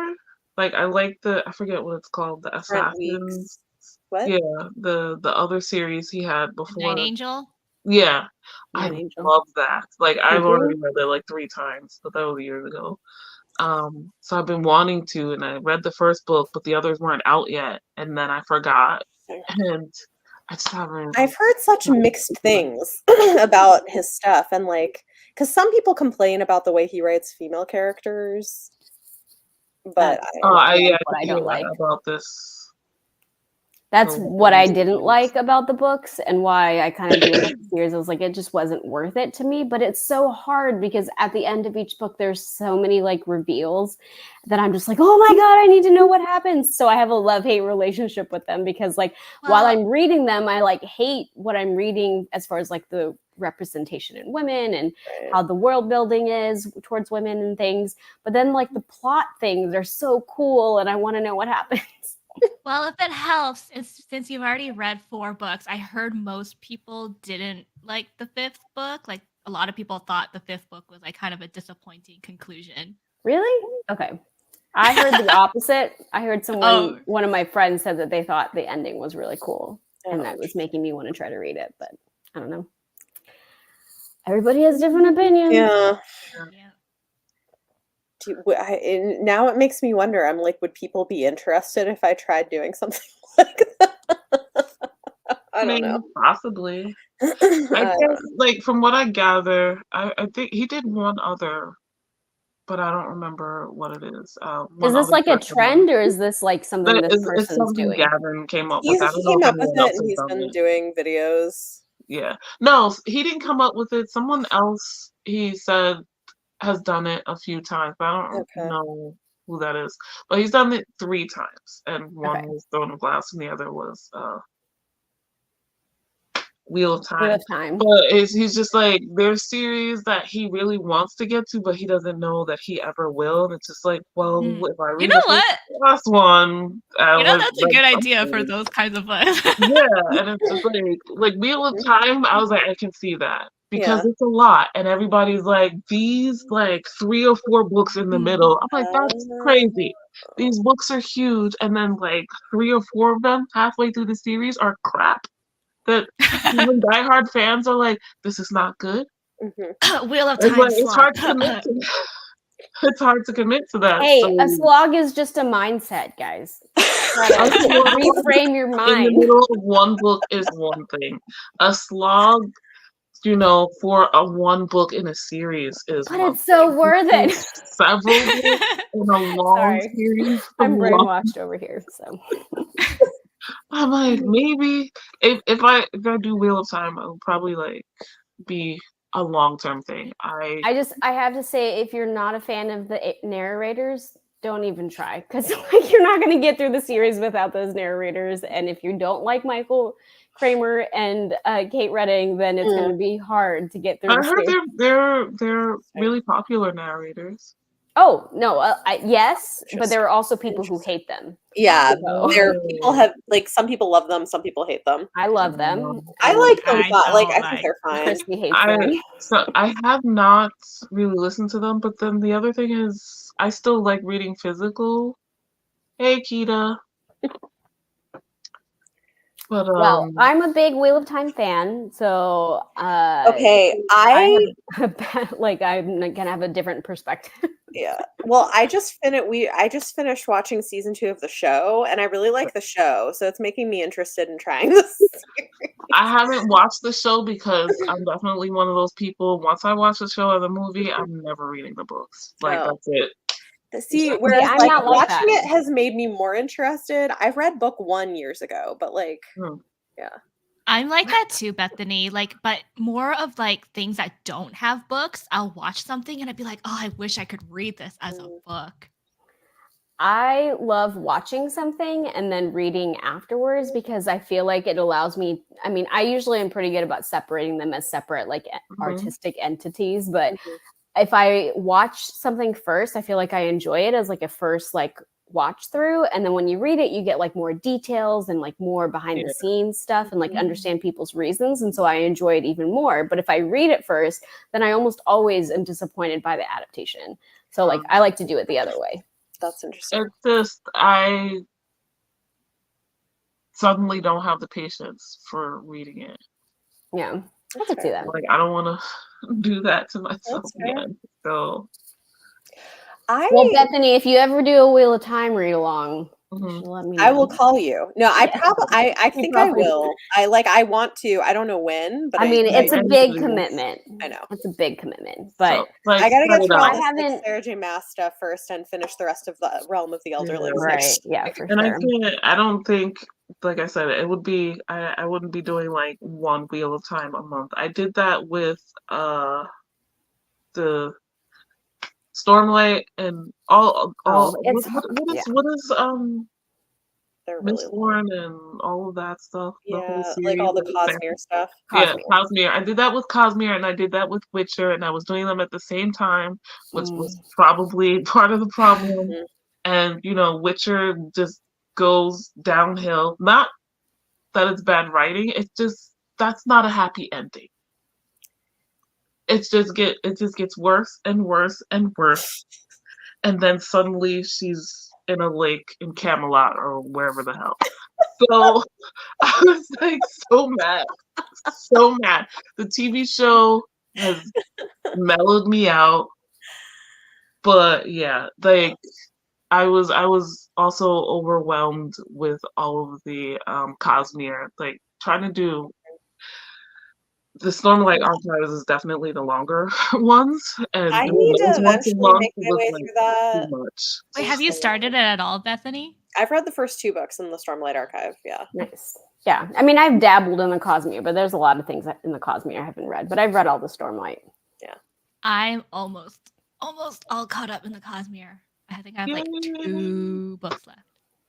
Like I like I forget what it's called, the Brent Assassins. Weeks. What? Yeah, the other series he had Night before. Angel. Yeah, I Night Angel. love that. Like I've Mhm. already read it like 3 times, but that was years ago. So I've been wanting to, and I read the first book, but the others weren't out yet, and then I forgot, and I just haven't. I've heard such mixed things about his stuff, and like, because some people complain about the way he writes female characters, but That's Oh, I yeah, what I did don't hear like. that about this. That's the what I women's didn't series. like about the books and why I kind of gave up the series. I was like, it just wasn't worth it to me. But it's so hard because at the end of each book, there's so many like reveals that I'm just like, oh my God, I need to know what happens. So I have a love-hate relationship with them because like while I'm reading them, I like hate what I'm reading as far as like the representation in women and how the world building is towards women and things. But then like the plot things are so cool and I want to know what happens. Well, if it helps, since you've already read 4 books, I heard most people didn't like the 5th book. Like a lot of people thought the 5th book was like kind of a disappointing conclusion. Really? Okay. I heard the opposite. I heard one of my friends said that they thought the ending was really cool. And that was making me want to try to read it, but I don't know. Everybody has different opinions. Yeah. Yeah. Now it makes me wonder. I'm like, would people be interested if I tried doing something like that? I don't know. Possibly. I I guess, like from what I gather, I think he did one other but I don't remember what it is. Is One this other like a person was. trend, or is this like something this It's person's something doing? Gavin came up with. I He don't know came if up with anyone it, else and has he's done been it. doing videos. Yeah. No, he didn't come up with it. Someone else, he said, has done it a few times, but I don't Okay. know who that is. But he's done it 3 times, and one Okay. was Throne of Glass, and the other was Wheel of Wheel Time. of Time. But he's just like, there's series that he really wants to get to, but he doesn't know that he ever will. And it's just like, well, if I You read know the what? last one, I You know, would that's a read good idea for something. those kinds of books. Yeah, and it's just like Wheel of Time, I was like, I can see that. Because Yeah. it's a lot, and everybody's like, these like 3 or 4 books in the middle. I'm like, that's crazy. These books are huge, and then like 3 or 4 of them halfway through the series are crap. That even diehard fans are like, this is not good. Mhm. Wheel of It's Time like it's slot. hard to commit to. It's hard to commit to that. Hey, So a slog is just a mindset, guys. a Gotta slog reframe your in the mind. middle of one book is one thing. A slog, for a one book in a series is But one it's so thing. worth it. Several books in a long Sorry. series. I'm brainwashed over here, so. I'm like, maybe if I do Wheel of Time, it'll probably like be a long-term thing. I have to say, if you're not a fan of the narrators, don't even try, because like you're not going to get through the series without those narrators. And if you don't like Michael Kramer and Kate Redding, then it's going to be hard to get through I the heard series. they're really popular narrators. Oh no, yes, but there are also people who Interesting. hate them. Yeah, So people have some people love them, some people hate them. I love them. I and like them, I but like don't I think like they're fine. Christy hates them. I have not really listened to them, but then the other thing is I still like reading physical. Hey, Kita. But Well, I'm a big Wheel of Time fan, so Okay, I have like I'm gonna have a different perspective. yeah. Well, I just finished watching season 2 of the show, and I really like the show, so it's making me interested in trying this series. I haven't watched the show because I'm definitely one of those people. Once I watch the show or the movie, I'm never reading the books. Like Oh. that's it. See, See, whereas I'm like not like watching that. it has made me more interested. I've read book 1 years ago, but like yeah. I'm like that too, Bethany. Like, but more of like things that don't have books. I'll watch something and I'd be like, oh, I wish I could read this as a book. I love watching something and then reading afterwards because I feel like it allows me. I mean, I usually am pretty good about separating them as separate, like artistic entities. But if I watch something first, I feel like I enjoy it as like a first like watch through. And then when you read it, you get like more details and like more behind the scenes stuff and like understand people's reasons. And so I enjoy it even more. But if I read it first, then I almost always am disappointed by the adaptation. So like I like to do it the other way. That's interesting. It's just I suddenly don't have the patience for reading it. Yeah, I could see that. Like I don't want to do that to myself again. So well, Bethany, if you ever do a Wheel of Time read along, you should let me know. I will call you. No, I think I will. I want to. I don't know when, but I mean, it's a big commitment. I know. It's a big commitment. But I gotta get through all I this like, Sarah J. Maas stuff first and finish the rest of the Realm of the Elderlings. Right. Yeah, for and sure. I don't think, like I said, it would be I wouldn't be doing like one Wheel of Time a month. I did that with the Stormlight and all what is Miss Warren and all of that stuff. The whole series, like all the Cosmere stuff. Yeah, Cosmere. I did that with Cosmere and I did that with Witcher, and I was doing them at the same time, which was probably part of the problem. And Witcher just goes downhill. Not that it's bad writing, it's just that's not a happy ending. It just gets worse and worse and worse. And then suddenly she's in a lake in Camelot or wherever the hell. So I was like so mad. So mad. The TV show has mellowed me out. But yeah, like I was also overwhelmed with all of the Cosmere, like trying to do the Stormlight Archives is definitely the longer ones, and I doing need to those once a eventually month make my was way like through too that. much. Wait, have you started it at all, Bethany? I've read the first 2 books in the Stormlight Archive. Yeah. Nice. Yeah. I mean, I've dabbled in the Cosmere, but there's a lot of things in the Cosmere I haven't read, but I've read all the Stormlight. I'm almost all caught up in the Cosmere. I think I have like Yay. 2 books left.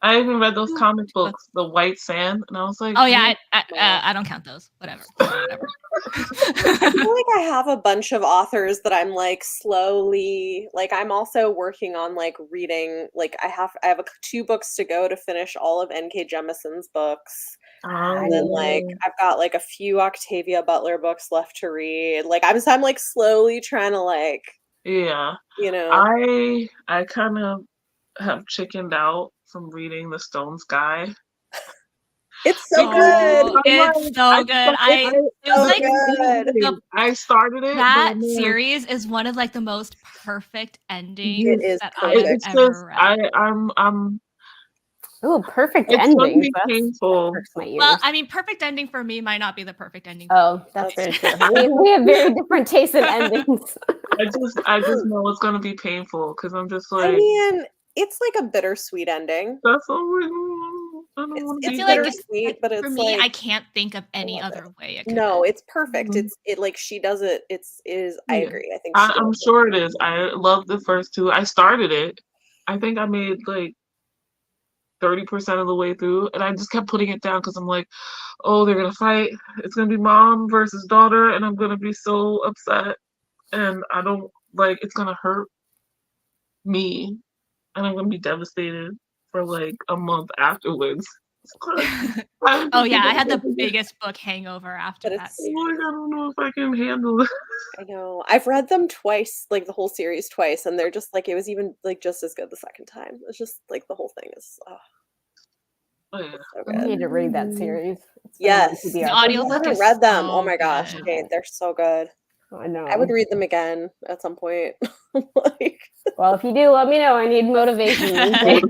I even read those comic 2 books. books, The White Sand, and I was like, Oh yeah, Wow. I don't count those. Whatever. Whatever. I feel like I have a bunch of authors that I'm like slowly like I'm also working on like reading like I have 2 books to go to finish all of N.K. Jemison's books. And then like I've got like a few Octavia Butler books left to read. Like I'm like slowly trying to like yeah. you know I kind of have chickened out from reading The Stone Sky. it's so Because good. It's so good. It was like good. I started it. that but series is one of like the most perfect endings It is that perfect. I've it's just ever read. I'm Ooh, perfect it's ending. gonna be painful. Perks my ears. Well, I mean, perfect ending for me might not be the perfect ending. Oh, that's very true. We have very different tastes in endings. I just know it's gonna be painful because I'm just I like mean, it's like a bittersweet ending. that's all I don't want to I be feel like there. it's bittersweet, but for it's me, like I can't think of any love other way it could no, end. it's perfect. Mhm. It like she does it. It is. I Yeah. agree. I think she I'm does it. sure it is. I love the first 2. I started it. I think I made like 30% of the way through, and I just kept putting it down because I'm like, oh, they're gonna fight. It's gonna be mom versus daughter, and I'm gonna be so upset, and I don't like it's gonna hurt me, and I'm gonna be devastated for like a month afterwards. Oh yeah, I had the biggest book hangover after But that it's- series. Like, I don't know if I can handle it. I know. I've read them twice, like the whole series twice, and they're just like it was even like just as good the second time. It's just like the whole thing is Oh, yeah. so I good. need to read that series. It's been Yes. on The TBR. If you audiobook haven't is read them, oh so my gosh, good. okay, they're so good. I know. I would read them again at some point. Like, Well, if you do, let me know. I need motivation. these days.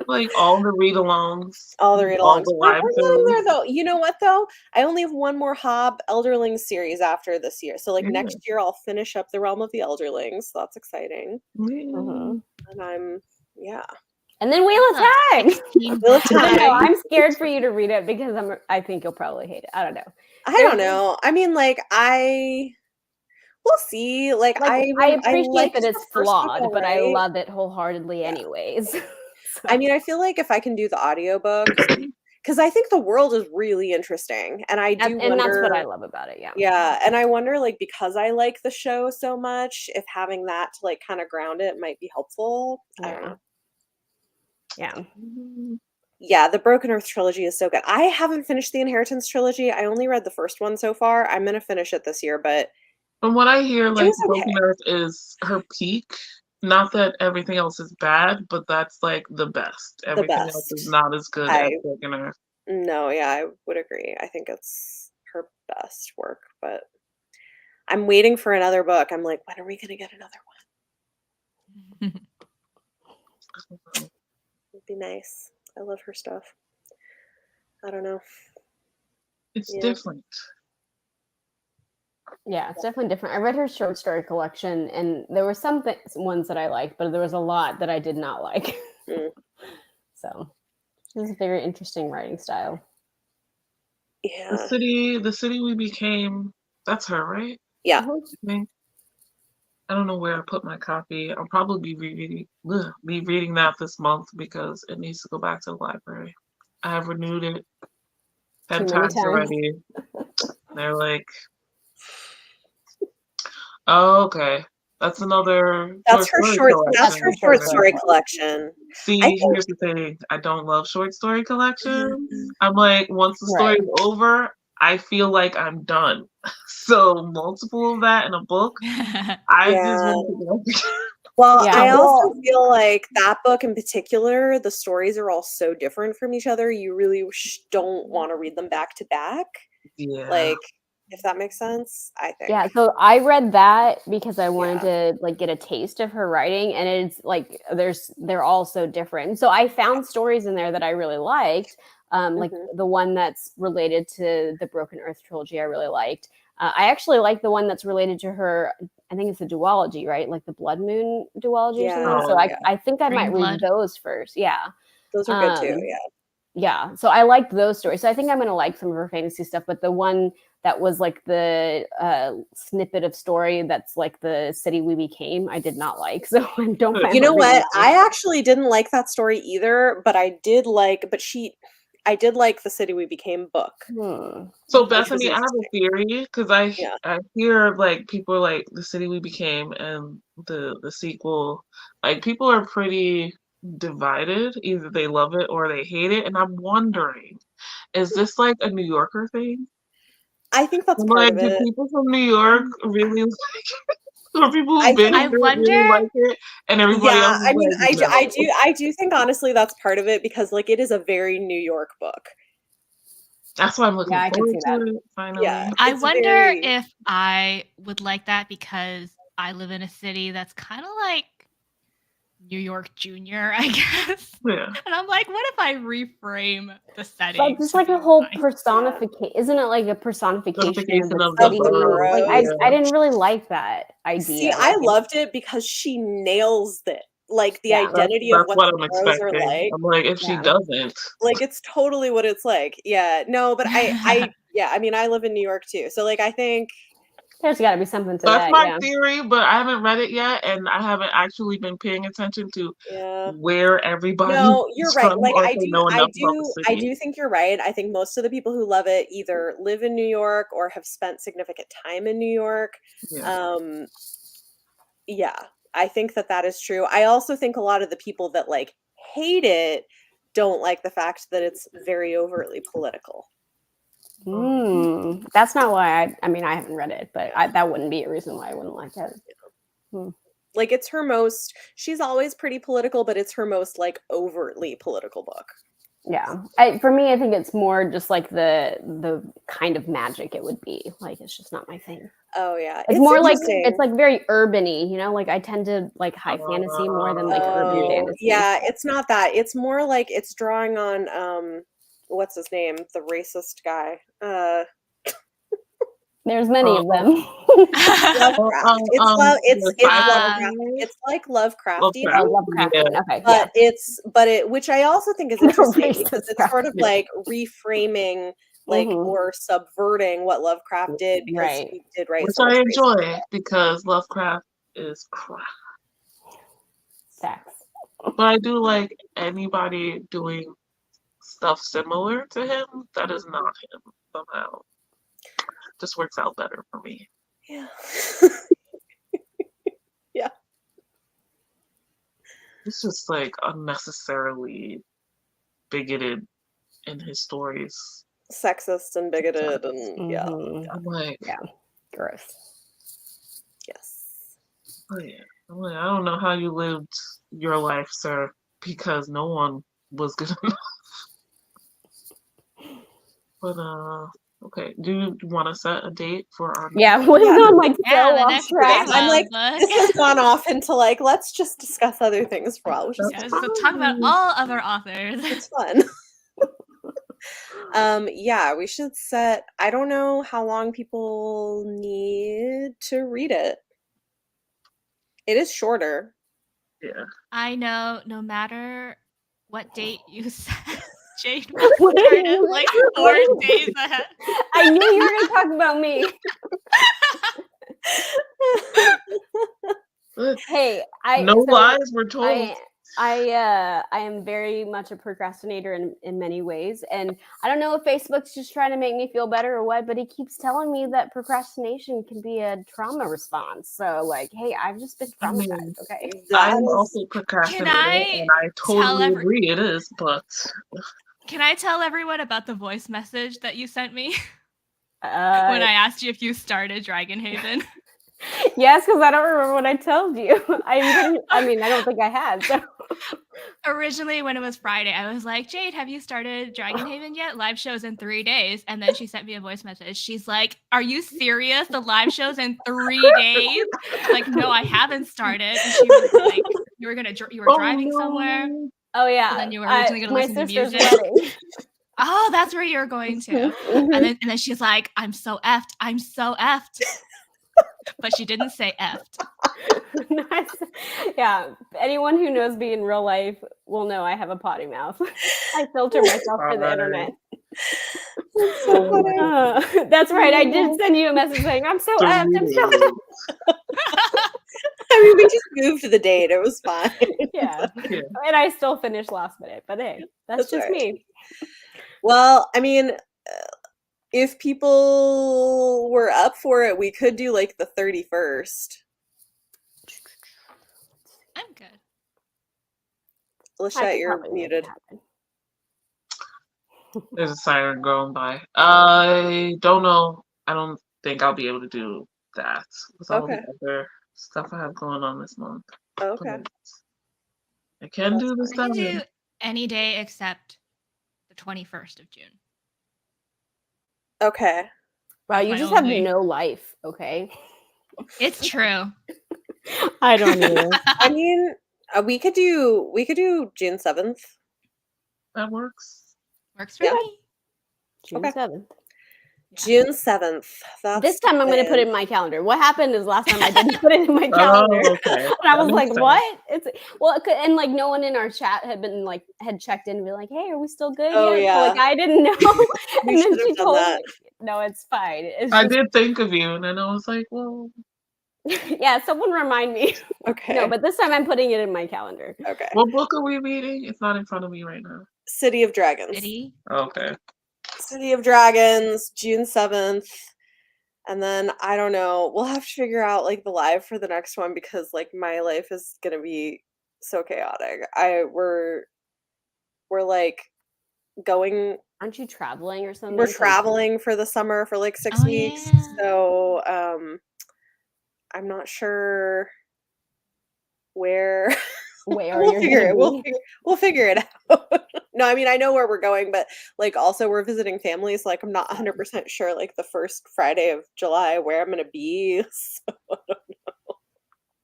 Like all the read-alongs, all the read-alongs. the We're live getting shows. there though. You know what though? I only have one more Hobb Elderling series after this year. So like Yeah. next year I'll finish up the Realm of the Elderlings. So that's exciting. Mhm. And I'm And then Wheel of That's Time. 16 Wheel of books. I don't know. Time. I'm scared for you to read it because I think you'll probably hate it. I don't know. I don't know. I mean like we'll see. Like I appreciate liked that the it's first book flawed, but I alright. love it wholeheartedly anyways. So- I mean, I feel like if I can do the audiobooks, because I think the world is really interesting. And I do and that's what I wonder love about it. Yeah. yeah, and I wonder like because I like the show so much, if having that to like kind of ground it might be helpful. I don't know. Yeah. Yeah, the Broken Earth trilogy is so good. I haven't finished the Inheritance trilogy. I only read the first one so far. I'm gonna finish it this year, but From what I hear, it like was okay. Broken Earth is her peak. Not that everything else is bad, but that's like the best. Everything else is best. not as good as Broken Earth. No, yeah, I would agree. I think it's her best work, but I'm waiting for another book. I'm like, when are we gonna get another one? It'd be nice. I love her stuff. I don't know. It's Yeah. different. Yeah, it's definitely different. I read her short story collection, and there were some ones that I liked, but there was a lot that I did not like. Mm. So it was a very interesting writing style. Yeah. The city we became. That's her, right? Yeah. I think. I don't know where I put my copy. I'll probably be reading that this month because it needs to go back to the library. I have renewed it 10 times already. They're like, oh, okay. That's another. That's her short. That's her short story collection. collection. See, here's the thing. I don't love short story collections. I'm like, once the story is over, I feel like I'm done. So multiple of that in a book, I just want to go. Well, I also feel like that book in particular, the stories are all so different from each other. You really don't want to read them back to back. Yeah. Like, if that makes sense, I think. Yeah, so I read that because I wanted to like get a taste of her writing, and it's like they're all so different. So I found stories in there that I really liked, Like the one that's related to the Broken Earth trilogy, I really liked. I actually like the one that's related to her. I think it's a duology, right? Like the Blood Moon duology or something. So I think I might read Blood. those first. Yeah. Those are good too. Yeah. Yeah. So I liked those stories. So I think I'm going to like some of her fantasy stuff. But the one that was like the snippet of story that's like the city we became, I did not like. So I don't mind. You know what? I actually didn't like that story either, but I did like the City We Became book. So Bethany, I have a theory because I hear like people are like the City We Became and the sequel, like people are pretty divided. Either they love it or they hate it, and I'm wondering, is this like a New Yorker thing? I think that's part of it. Do people from New York really like it? Or people who've been here really like it, and everybody else is I mean, like, no. I do think honestly that's part of it because like it is a very New York book. That's why I'm looking forward to it, finally. Yeah, I wonder if I would like that because I live in a city that's kind of like New York Junior, I guess. Yeah. And I'm like, what if I reframe the setting? Like just like a whole personification, isn't it like a personification of the city? Like I didn't really like that idea. See, I loved it because she nails it. Like the identity of what the boroughs are like. I'm like, if she doesn't, like it's totally what it's like. Yeah, no, but I mean, I live in New York too, so like I think there's got to be something to that. That's my theory, but I haven't read it yet, and I haven't actually been paying attention to where everybody. No, you're right. Like I do think you're right. I think most of the people who love it either live in New York or have spent significant time in New York. Yeah, I think that is true. I also think a lot of the people that like hate it don't like the fact that it's very overtly political. That's not why I mean, I haven't read it, but that wouldn't be a reason why I wouldn't like it. Like it's her most, she's always pretty political, but it's her most like overtly political book. Yeah. For me, I think it's more just like the kind of magic it would be. Like, it's just not my thing. Oh yeah. It's more like, it's like very urban-y, you know, like I tend to like high fantasy more than like urban fantasy. Yeah, it's not that. It's more like it's drawing on, what's his name? The racist guy. There's many of them. Lovecraft. It's like Lovecraftian. Okay. Which I also think is interesting because it's sort of like reframing, like or subverting what Lovecraft did because he did write. Which I enjoy because Lovecraft is crap. Sex. But I do like anybody doing stuff similar to him that is not him somehow. Just works out better for me. Yeah. Yeah. It's just like unnecessarily bigoted in his stories. Sexist and bigoted and I'm like, gross. Yes. Oh yeah. I'm like, I don't know how you lived your life, sir, because no one was good enough. But okay, do you want to set a date for our? I'm like off track. I'm like, this has gone off into like, let's just discuss other things for a while. So talk about all other authors. It's fun. We should set. I don't know how long people need to read it. It is shorter. Yeah. I know. No matter what date you set. Jade started like 4 days ahead. I knew you were going to talk about me. Hey, lies were told. I am very much a procrastinator in many ways, and I don't know if Facebook's just trying to make me feel better or what, but he keeps telling me that procrastination can be a trauma response. So, like, hey, I've just been traumatized. Okay, I'm also procrastinating, and I totally agree it is. But can I tell everyone about the voice message that you sent me when I asked you if you started Dragonhaven? Yes, because I don't remember what I told you. I mean, I don't think I had. So. Originally, when it was Friday, I was like, Jade, have you started Dragonhaven yet? Live show's in 3 days. And then she sent me a voice message. She's like, are you serious? The live show's in 3 days? Like, no, I haven't started. And she was like, you were driving somewhere. Oh, yeah. And then you were originally going to listen to music. Oh, that's where you're going to. Mhm. And then she's like, I'm so effed. I'm so effed. But she didn't say effed. Nice. Yeah. Anyone who knows me in real life will know I have a potty mouth. I filter myself for the Right. internet. That's so funny. That's right. I did send you a message saying I'm so effed. I'm so effed. I mean, we just moved the date. It was fine. Yeah. Yeah. And I still finished last minute. But hey, that's That's just all right. me. Well, I mean, if people were up for it, we could do like the 31st. I'm good. I Lachette, could you're probably make it muted. happen. There's a siren going by. I don't know. I don't think I'll be able to do that with all Okay. the other stuff I have going on this month. Okay. But I can do the I can do 7th. any day except the 21st of June. Okay. Wow, That's you my just only- have no life, okay? It's true. I don't know. I mean, we could do June 7th. That works. Works for Yeah. me. June Okay. 7th. June 7th. That's This time I'm going to put it in my calendar. What happened is last time I didn't put it in my calendar. Oh, okay. And I That was makes like, sense. what? It's well, and like no one in our chat had been like had checked in and be like, hey, are we still good Oh, yet? yeah. So, like I didn't know. We And then should she have done told that. me, no, it's fine. It's I just, did think of you, and then I was like, well, yeah, someone remind me. Okay. No, but this time I'm putting it in my calendar. Okay. what book are we reading? It's not in front of me right now. City of Dragons. City. Okay. City of Dragons, June 7th. And then I don't know. We'll have to figure out like the live for the next one because like my life is gonna be so chaotic. We're like going Aren't you traveling or something? we're So- traveling for the summer for like 6 Oh, weeks. yeah. So I'm not sure where Where we'll you're figure gonna it. be. We'll figure it out. No, I mean I know where we're going, but like also we're visiting families. Like I'm not 100% sure like the first Friday of July where I'm gonna be. So I don't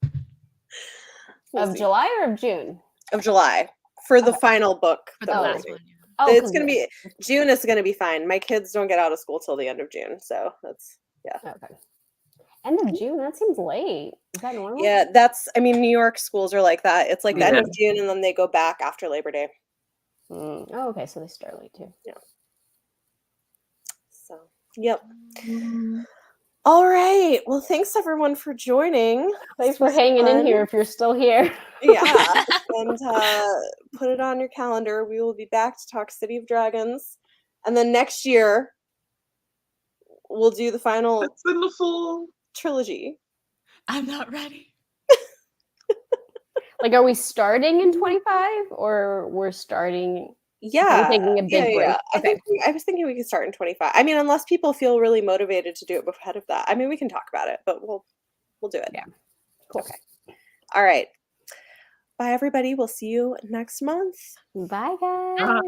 know. We'll Of see. July or of June? Of July for the final book. For that the we're last reading. one. Yeah. Oh, It's 'cause gonna it- be June is gonna be fine. My kids don't get out of school till the end of June, so that's okay. End of June. That seems late. Is that normal? yeah. That's I mean New York schools are like that. It's like the end Yeah. of June and then they go back after Labor Day. Oh, okay. So they start late too. So yep. All right. Well, thanks everyone for joining. Thanks This for was hanging in fun. here if you're still here. Yeah. And put it on your calendar. We will be back to talk City of Dragons. And then next year we'll do the final It's in the full. trilogy. I'm not ready. Like, are we starting in 25 or we're starting? Yeah. taking a big break. Okay. I was thinking we could start in 25. I mean, unless people feel really motivated to do it ahead of that. I mean, we can talk about it, but we'll do it. Yeah. Cool. Okay. All right. Bye everybody. We'll see you next month. Bye, guys.